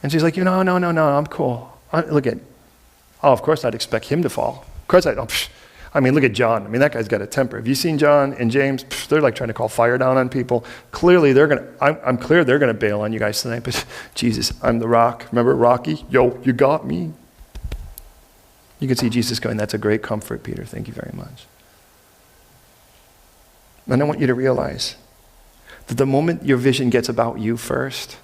And she's like, no, I'm cool. Of course I'd expect him to fall. Of course I don't. Look at John. That guy's got a temper. Have you seen John and James? They're like trying to call fire down on people. Clearly, I'm clear they're going to bail on you guys tonight. But Jesus, I'm the rock. Remember Rocky? Yo, you got me. You can see Jesus going, that's a great comfort, Peter. Thank you very much. And I want you to realize that the moment your vision gets about you first,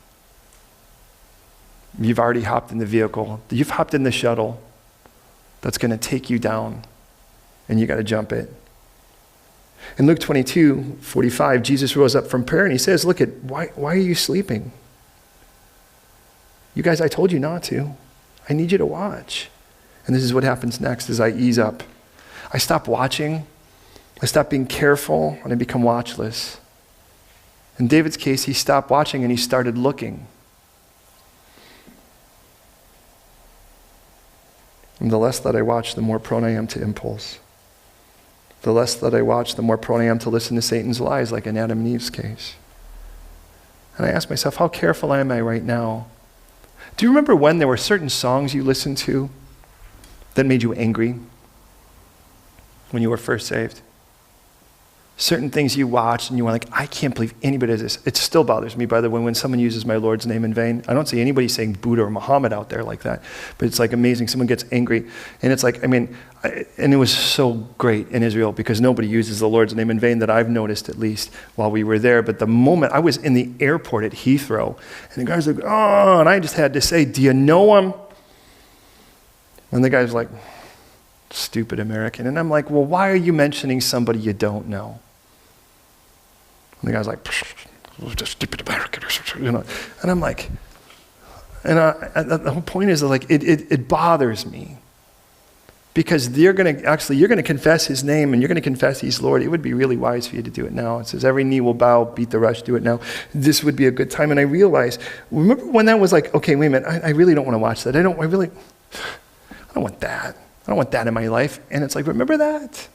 you've already hopped in the vehicle. You've hopped in the shuttle that's going to take you down. And you got to jump it. In Luke 22:45, Jesus rose up from prayer and he says, why are you sleeping? You guys, I told you not to. I need you to watch. And this is what happens next as I ease up. I stop watching. I stop being careful, and I become watchless. In David's case, he stopped watching and he started looking. And the less that I watch, the more prone I am to impulse. The less that I watch, the more prone I am to listen to Satan's lies, like in Adam and Eve's case. And I ask myself, how careful am I right now? Do you remember when there were certain songs you listened to that made you angry when you were first saved? Certain things you watched and you were like, I can't believe anybody does this. It still bothers me, by the way, when someone uses my Lord's name in vain. I don't see anybody saying Buddha or Muhammad out there like that. But it's like amazing. Someone gets angry. And it's like, and it was so great in Israel because nobody uses the Lord's name in vain that I've noticed, at least while we were there. But the moment I was in the airport at Heathrow, and the guy's like, oh, and I just had to say, do you know him? And the guy's like, stupid American. And I'm like, well, why are you mentioning somebody you don't know? And the guy's like, you know. And I'm like, the whole point is like, it bothers me. Because you're going to confess his name and you're going to confess he's Lord. It would be really wise for you to do it now. It says every knee will bow, beat the rush, do it now. This would be a good time. And I realized, remember when that was like, okay, wait a minute, I really don't want to watch that. I don't want that. I don't want that in my life. And it's like, remember that?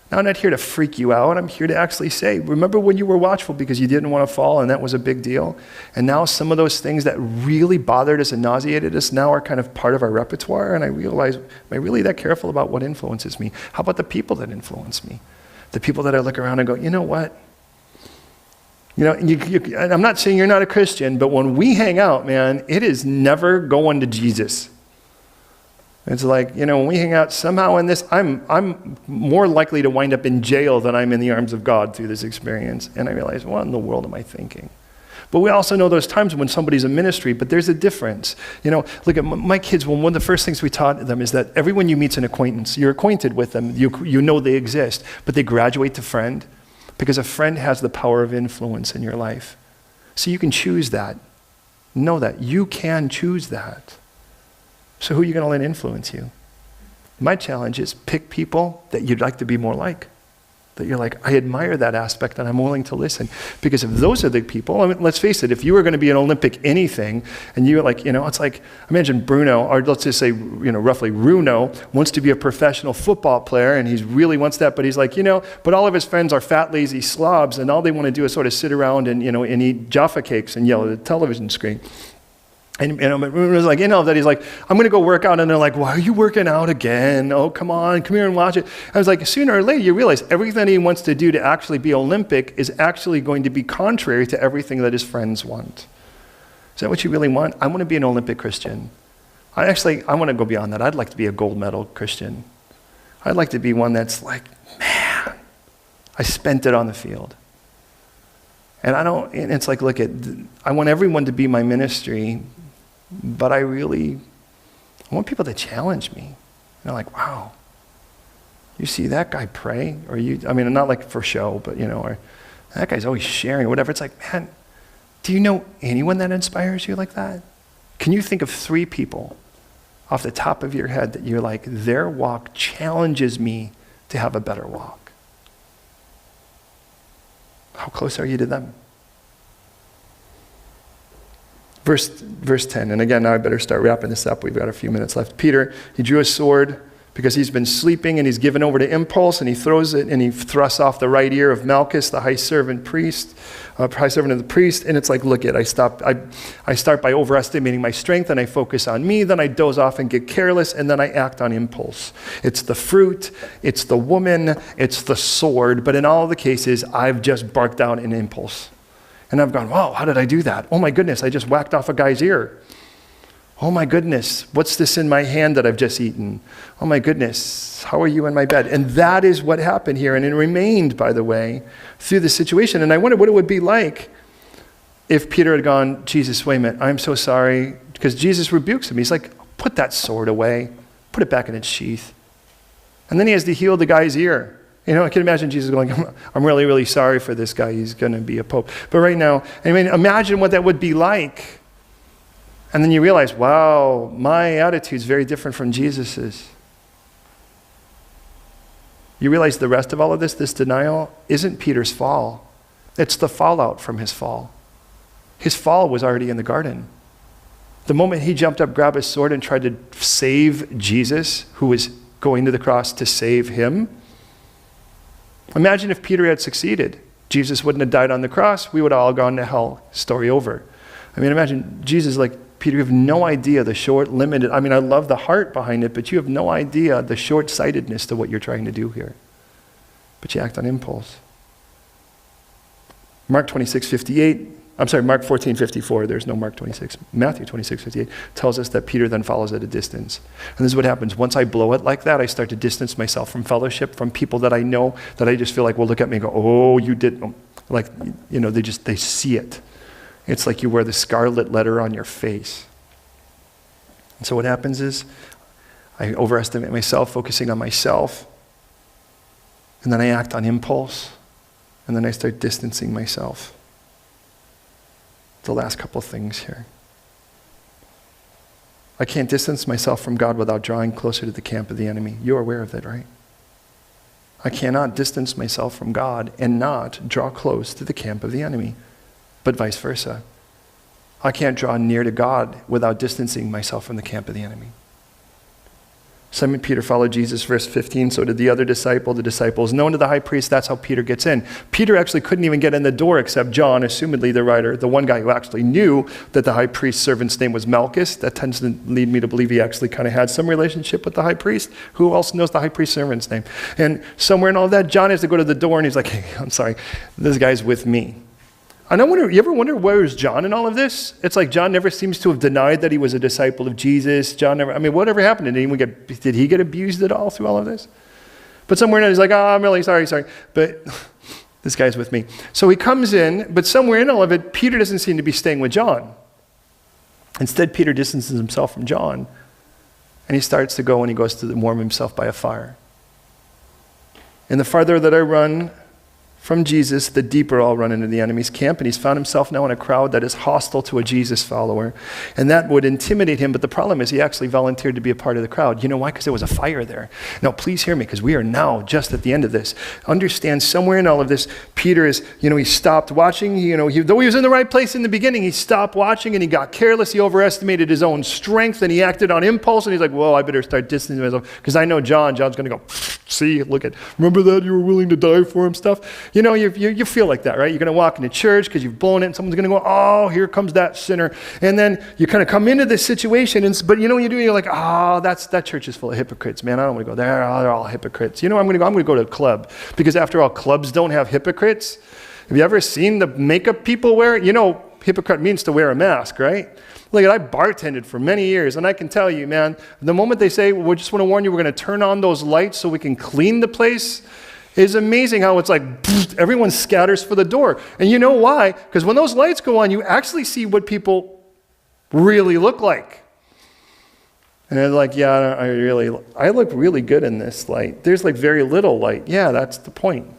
Now I'm not here to freak you out. I'm here to actually say, remember when you were watchful because you didn't want to fall and that was a big deal? And now some of those things that really bothered us and nauseated us now are kind of part of our repertoire. And I realize, am I really that careful about what influences me? How about the people that influence me? The people that I look around and go, you know what? You know, I'm not saying you're not a Christian, but when we hang out, man, it is never going to Jesus. It's like, you know, when we hang out somehow in this, I'm more likely to wind up in jail than I'm in the arms of God through this experience. And I realize, what in the world am I thinking? But we also know those times when somebody's in ministry, but there's a difference. You know, look at my kids, one of the first things we taught them is that everyone you meet's an acquaintance. You're acquainted with them. You know they exist, but they graduate to friend because a friend has the power of influence in your life. So you can choose that. Know that. You can choose that. So who are you going to let influence you? My challenge is pick people that you'd like to be more like. That you're like, I admire that aspect and I'm willing to listen. Because if those are the people, I mean, let's face it, if you were going to be an Olympic anything, and you're like, you know, it's like, imagine Bruno, or let's just say, you know, roughly Runo, wants to be a professional football player, and he really wants that, but he's like, you know, but all of his friends are fat, lazy slobs, and all they want to do is sort of sit around and, you know, and eat Jaffa cakes and yell at the television screen. And it was like, you know, that he's like, I'm going to go work out. And they're like, why are you working out again? Oh, come on, come here and watch it. I was like, sooner or later, you realize everything he wants to do to actually be Olympic is actually going to be contrary to everything that his friends want. Is that what you really want? I want to be an Olympic Christian. I want to go beyond that. I'd like to be a gold medal Christian. I'd like to be one that's like, man, I spent it on the field. And it's like, look, I want everyone to be my ministry, but I want people to challenge me. They're like, wow, you see that guy pray? Or not like for show, but, you know, or that guy's always sharing or whatever. It's like, man, do you know anyone that inspires you like that? Can you think of 3 people off the top of your head that you're like, their walk challenges me to have a better walk? How close are you to them? Verse 10, and again, now I better start wrapping this up. We've got a few minutes left. Peter, he drew his sword because he's been sleeping and he's given over to impulse, and he throws it and he thrusts off the right ear of Malchus, the high servant of the priest. And it's like, look I start by overestimating my strength and I focus on me, then I doze off and get careless, and then I act on impulse. It's the fruit, it's the woman, it's the sword, but in all the cases, I've just barked out an impulse. And I've gone, wow, how did I do that? Oh my goodness, I just whacked off a guy's ear. Oh my goodness, what's this in my hand that I've just eaten? Oh my goodness, how are you in my bed? And that is what happened here. And it remained, by the way, through the situation. And I wonder what it would be like if Peter had gone, Jesus, wait a minute, I'm so sorry. Because Jesus rebukes him. He's like, put that sword away. Put it back in its sheath. And then he has to heal the guy's ear. You know, I can imagine Jesus going, I'm really, really sorry for this guy. He's going to be a pope. But right now, I mean, imagine what that would be like. And then you realize, wow, my attitude's very different from Jesus's. You realize the rest of all of this denial, isn't Peter's fall. It's the fallout from his fall. His fall was already in the garden. The moment he jumped up, grabbed his sword, and tried to save Jesus, who was going to the cross to save him, imagine if Peter had succeeded. Jesus wouldn't have died on the cross. We would have all gone to hell. Story over. I mean, imagine Jesus like, Peter, you have no idea the limited, I love the heart behind it, but you have no idea the short-sightedness to what you're trying to do here. But you act on impulse. Mark 14:54, there's no Mark 26. Matthew 26:58 tells us that Peter then follows at a distance. And this is what happens. Once I blow it like that, I start to distance myself from fellowship, from people that I know, that I just feel like will look at me and go, oh, you did, like, you know, they see it. It's like you wear the scarlet letter on your face. And so what happens is I overestimate myself, focusing on myself, and then I act on impulse, and then I start distancing myself. the last couple things here. I can't distance myself from God without drawing closer to the camp of the enemy. You're aware of that, right? I cannot distance myself from God and not draw close to the camp of the enemy, but vice versa. I can't draw near to God without distancing myself from the camp of the enemy. Simon Peter followed Jesus, verse 15. So did the other disciple. The disciple is known to the high priest. That's how Peter gets in. Peter actually couldn't even get in the door except John, assumedly the writer, the one guy who actually knew that the high priest's servant's name was Malchus. That tends to lead me to believe he actually kind of had some relationship with the high priest. Who else knows the high priest's servant's name? And somewhere in all that, John has to go to the door and he's like, hey, I'm sorry, this guy's with me. And I wonder, you ever wonder where is John in all of this? It's like John never seems to have denied that he was a disciple of Jesus. John never, whatever happened? Did he get abused at all through all of this? But somewhere in it, he's like, I'm really sorry. But this guy's with me. So he comes in, but somewhere in all of it, Peter doesn't seem to be staying with John. Instead, Peter distances himself from John, and he starts to go and he goes to warm himself by a fire. And the farther that I run from Jesus, the deeper I'll run into the enemy's camp. And he's found himself now in a crowd that is hostile to a Jesus follower. And that would intimidate him. But the problem is he actually volunteered to be a part of the crowd. You know why? Because there was a fire there. Now, please hear me, because we are now just at the end of this. Understand, somewhere in all of this, Peter is, he stopped watching. Though he was in the right place in the beginning, he stopped watching and he got careless. He overestimated his own strength and he acted on impulse. And he's like, whoa, I better start distancing myself. Because I know John's going to go, see, remember that you were willing to die for him stuff? You feel like that, right? You're going to walk into church because you've blown it and someone's going to go, oh, here comes that sinner. And then you kind of come into this situation, but you know what you do? You're like, oh, that church is full of hypocrites, man. I don't want to go there. Oh, they're all hypocrites. I'm going to go to a club. Because after all, clubs don't have hypocrites. Have you ever seen the makeup people wear? Hypocrite means to wear a mask, right? Look, I bartended for many years, and I can tell you, man, the moment they say, we just want to warn you, we're going to turn on those lights so we can clean the place, it's amazing how it's like, everyone scatters for the door. And you know why? Because when those lights go on, you actually see what people really look like. And they're like, yeah, I look really good in this light. There's very little light. Yeah, that's the point.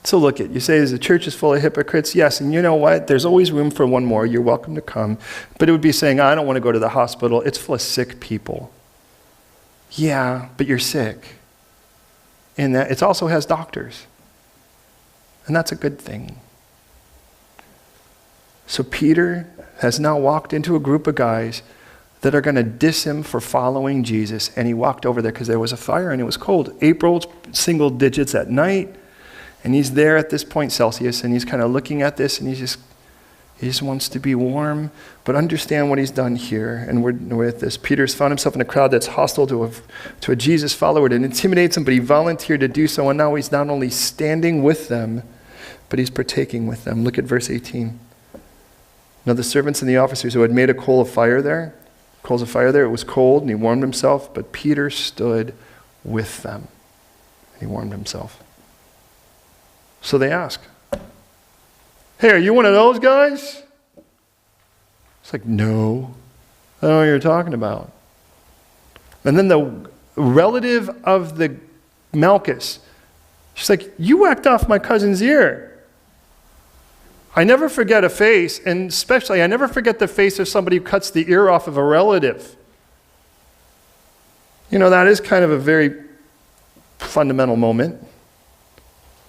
So look you say the church is full of hypocrites. Yes, and you know what? There's always room for one more. You're welcome to come. But it would be saying, I don't want to go to the hospital. It's full of sick people. Yeah, but you're sick. And that it also has doctors. And that's a good thing. So Peter has now walked into a group of guys that are going to diss him for following Jesus. And he walked over there because there was a fire and it was cold. April's single digits at night. And he's there at this point, Celsius, and he's kind of looking at this and he just wants to be warm. But understand what he's done here. And we're at this. Peter's found himself in a crowd that's hostile to a Jesus follower. It intimidates him, but he volunteered to do so. And now he's not only standing with them, but he's partaking with them. Look at verse 18. Now the servants and the officers who had made coals of fire there, it was cold, and he warmed himself. But Peter stood with them. He warmed himself. So they ask, hey, are you one of those guys? It's like, no, I don't know what you're talking about. And then the relative of the Malchus, she's like, you whacked off my cousin's ear. I never forget a face, and especially I never forget the face of somebody who cuts the ear off of a relative. That is kind of a very fundamental moment.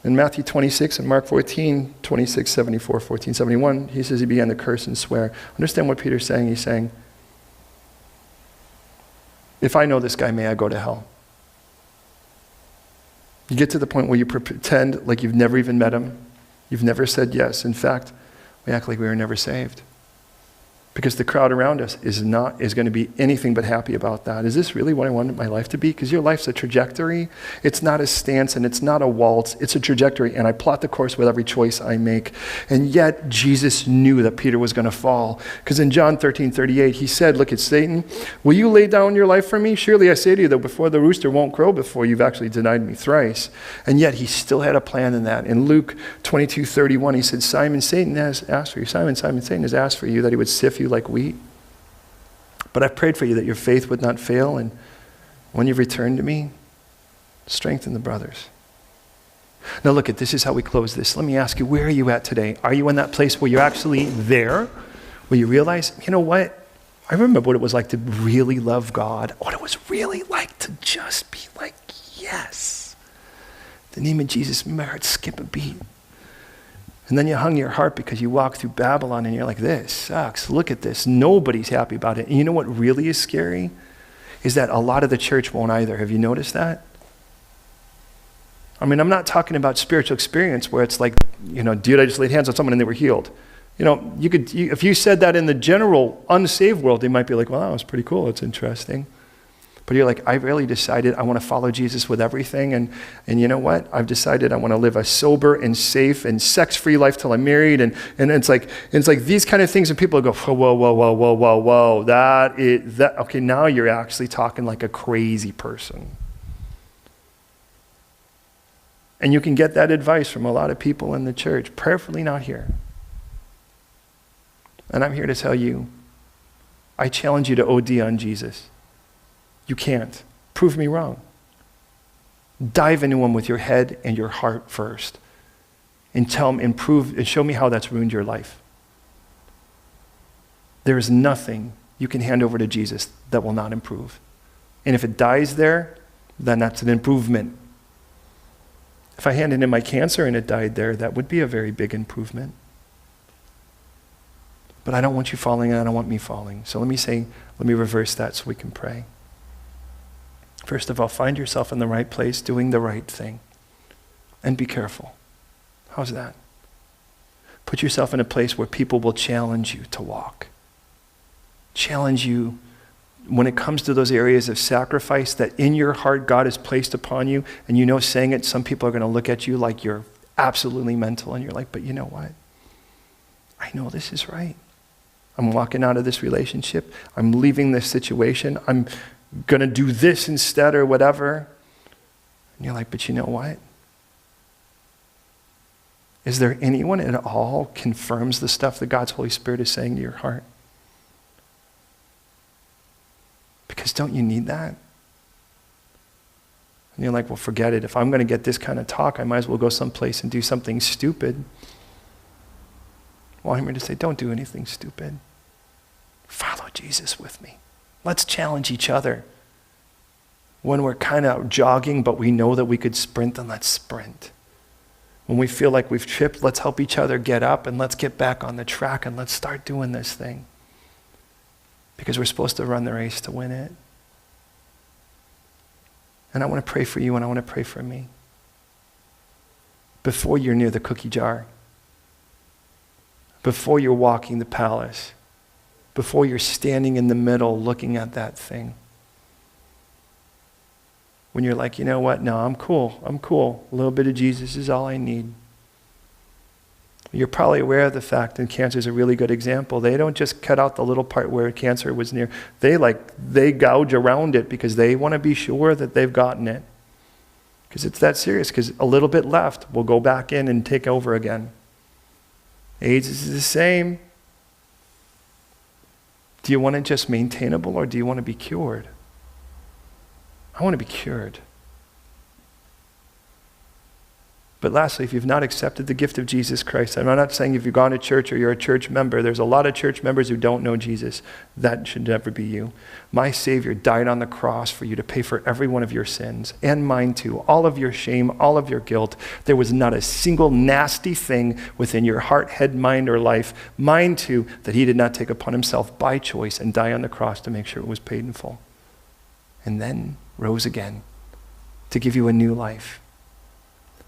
In Matthew 26 and Mark 14, 26, 74, 14, 71, he says he began to curse and swear. Understand what Peter's saying? He's saying, if I know this guy, may I go to hell. You get to the point where you pretend like you've never even met him. You've never said yes. In fact, we act like we were never saved. Because the crowd around us is going to be anything but happy about that. Is this really what I wanted my life to be? Because your life's a trajectory. It's not a stance and it's not a waltz. It's a trajectory. And I plot the course with every choice I make. And yet Jesus knew that Peter was going to fall. Because in John 13:38, he said, look at Satan. Will you lay down your life for me? Surely I say to you that before the rooster won't crow before you've actually denied me thrice. And yet he still had a plan in that. In Luke 22:31, he said, Simon, Satan has asked for you. Simon, Satan has asked for you that he would sift you like wheat. But I've prayed for you that your faith would not fail, and when you've returned to me, strengthen the brothers. Now look, this is how we close this. Let me ask you, where are you at today? Are you in that place where you're actually there, where you realize, you know what? I remember what it was like to really love God, what it was really like to just be like, yes. The name of Jesus made my heart skip a beat. And then you hung your heart because you walked through Babylon and you're like, this sucks. Look at this. Nobody's happy about it. And you know what really is scary? Is that a lot of the church won't either. Have you noticed that? I mean, I'm not talking about spiritual experience where it's like, dude, I just laid hands on someone and they were healed. If you said that in the general unsaved world, they might be like, well, that was pretty cool. It's interesting. But you're like, I really decided I want to follow Jesus with everything. And you know what? I've decided I want to live a sober and safe and sex-free life till I'm married. And it's like these kind of things. And people go, whoa. Okay, now you're actually talking like a crazy person. And you can get that advice from a lot of people in the church, prayerfully not here. And I'm here to tell you, I challenge you to OD on Jesus. You can't. Prove me wrong. Dive into him with your head and your heart first. And tell him and show me how that's ruined your life. There is nothing you can hand over to Jesus that will not improve. And if it dies there, then that's an improvement. If I handed in my cancer and it died there, that would be a very big improvement. But I don't want you falling and I don't want me falling. So let me reverse that so we can pray. First of all, find yourself in the right place, doing the right thing. And be careful. How's that? Put yourself in a place where people will challenge you to walk. Challenge you when it comes to those areas of sacrifice that in your heart God has placed upon you, and saying it, some people are going to look at you like you're absolutely mental, and you're like, but you know what? I know this is right. I'm walking out of this relationship. I'm leaving this situation. I'm going to do this instead or whatever. And you're like, but you know what? Is there anyone at all confirms the stuff that God's Holy Spirit is saying to your heart? Because don't you need that? And you're like, well, forget it. If I'm going to get this kind of talk, I might as well go someplace and do something stupid. Well, I'm here to say, don't do anything stupid. Follow Jesus with me. Let's challenge each other. When we're kind of jogging, but we know that we could sprint, then let's sprint. When we feel like we've tripped, let's help each other get up and let's get back on the track and let's start doing this thing. Because we're supposed to run the race to win it. And I want to pray for you and I want to pray for me. Before you're near the cookie jar, before you're walking the palace, before you're standing in the middle looking at that thing, when you're like, you know what, no, I'm cool. A little bit of Jesus is all I need. You're probably aware of the fact, and cancer is a really good example, they don't just cut out the little part where cancer was near. They gouge around it because they want to be sure that they've gotten it. Because it's that serious, because a little bit left will go back in and take over again. AIDS is the same. Do you want it just maintainable or do you want to be cured? I want to be cured. But lastly, if you've not accepted the gift of Jesus Christ, I'm not saying if you've gone to church or you're a church member, there's a lot of church members who don't know Jesus. That should never be you. My Savior died on the cross for you to pay for every one of your sins, and mine too, all of your shame, all of your guilt. There was not a single nasty thing within your heart, head, mind, or life, mine too, that he did not take upon himself by choice and die on the cross to make sure it was paid in full. And then rose again to give you a new life.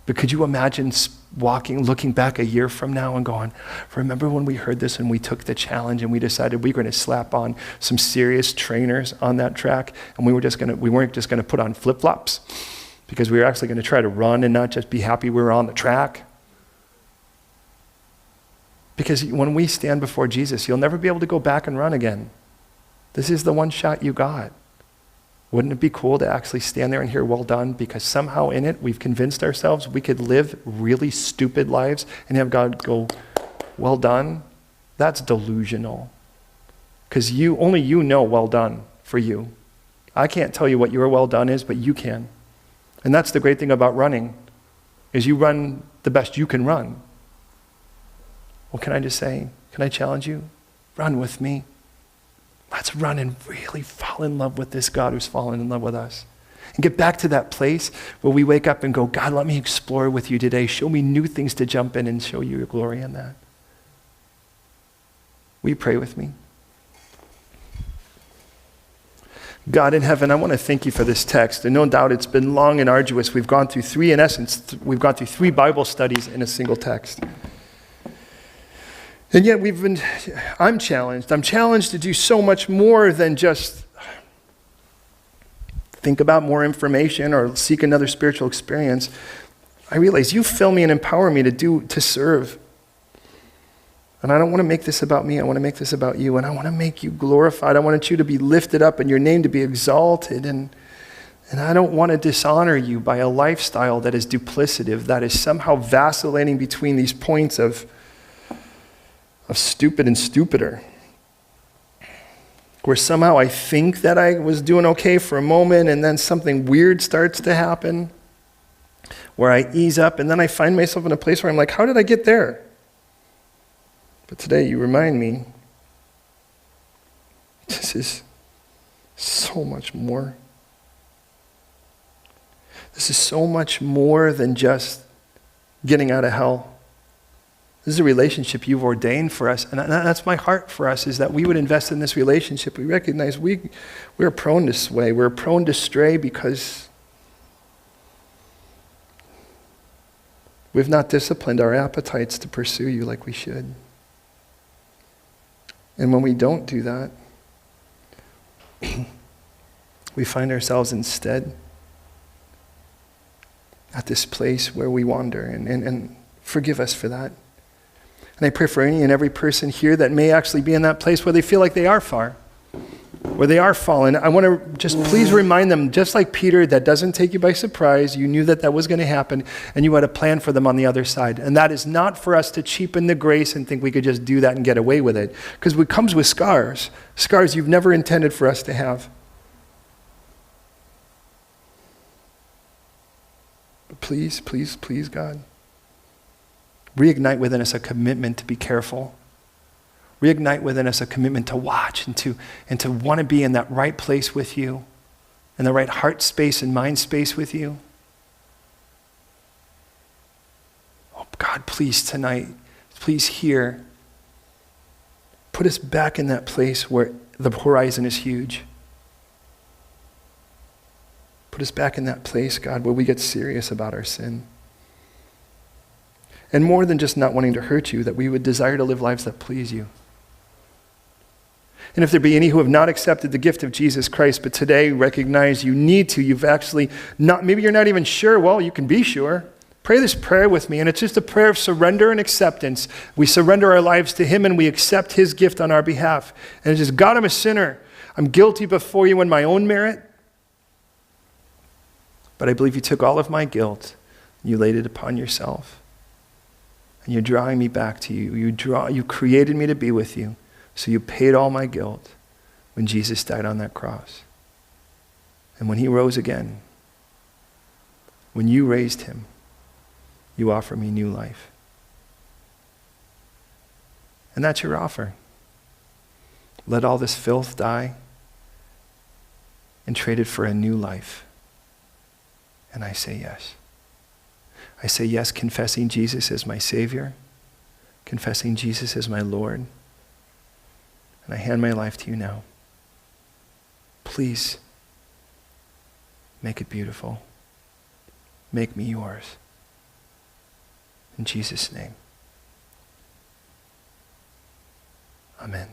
But could you imagine looking back a year from now and going, remember when we heard this and we took the challenge and we decided we were going to slap on some serious trainers on that track, and we weren't just going to put on flip-flops because we were actually going to try to run and not just be happy we were on the track? Because when we stand before Jesus, you'll never be able to go back and run again. This is the one shot you got. Wouldn't it be cool to actually stand there and hear, well done, because somehow in it we've convinced ourselves we could live really stupid lives and have God go, well done? That's delusional. Because only you know well done for you. I can't tell you what your well done is, but you can. And that's the great thing about running. is you run the best you can run. Well, can I just say, can I challenge you? Run with me. Let's run and really fall in love with this God who's fallen in love with us. And get back to that place where we wake up and go, God, let me explore with you today. Show me new things to jump in and show you your glory in that. Will you pray with me? God in heaven, I want to thank you for this text. And no doubt it's been long and arduous. We've gone through three Bible studies in a single text. And yet I'm challenged. I'm challenged to do so much more than just think about more information or seek another spiritual experience. I realize you fill me and empower me to serve. And I don't want to make this about me. I want to make this about you. And I want to make you glorified. I want you to be lifted up and your name to be exalted. And I don't want to dishonor you by a lifestyle that is duplicative, that is somehow vacillating between these points of stupid and stupider. Where somehow I think that I was doing okay for a moment and then something weird starts to happen. Where I ease up and then I find myself in a place where I'm like, how did I get there? But today you remind me, this is so much more. This is so much more than just getting out of hell. This is a relationship you've ordained for us. And that's my heart for us, is that we would invest in this relationship. We recognize we're prone to sway. We're prone to stray because we've not disciplined our appetites to pursue you like we should. And when we don't do that, we find ourselves instead at this place where we wander. And forgive us for that. And I pray for any and every person here that may actually be in that place where they feel like they are far, where they are fallen. I want to just please remind them, just like Peter, that doesn't take you by surprise. You knew that was going to happen, and you had a plan for them on the other side. And that is not for us to cheapen the grace and think we could just do that and get away with it. Because it comes with scars you've never intended for us to have. But please, please, please, God, reignite within us a commitment to be careful. Reignite within us a commitment to watch and to want to be in that right place with you, in the right heart space and mind space with you. Oh God, please tonight, please here, put us back in that place where the horizon is huge. Put us back in that place, God, where we get serious about our sin. And more than just not wanting to hurt you, that we would desire to live lives that please you. And if there be any who have not accepted the gift of Jesus Christ, but today recognize you need to, you've actually not, maybe you're not even sure, well, you can be sure. Pray this prayer with me, and it's just a prayer of surrender and acceptance. We surrender our lives to him and we accept his gift on our behalf. And it's just, God, I'm a sinner. I'm guilty before you in my own merit. But I believe you took all of my guilt and you laid it upon yourself. And you're drawing me back to you. You created me to be with you. So you paid all my guilt when Jesus died on that cross. And when he rose again, when you raised him, you offer me new life. And that's your offer. Let all this filth die and trade it for a new life. And I say yes. I say yes, confessing Jesus as my Savior, confessing Jesus as my Lord. And I hand my life to you now. Please make it beautiful. Make me yours. In Jesus' name. Amen.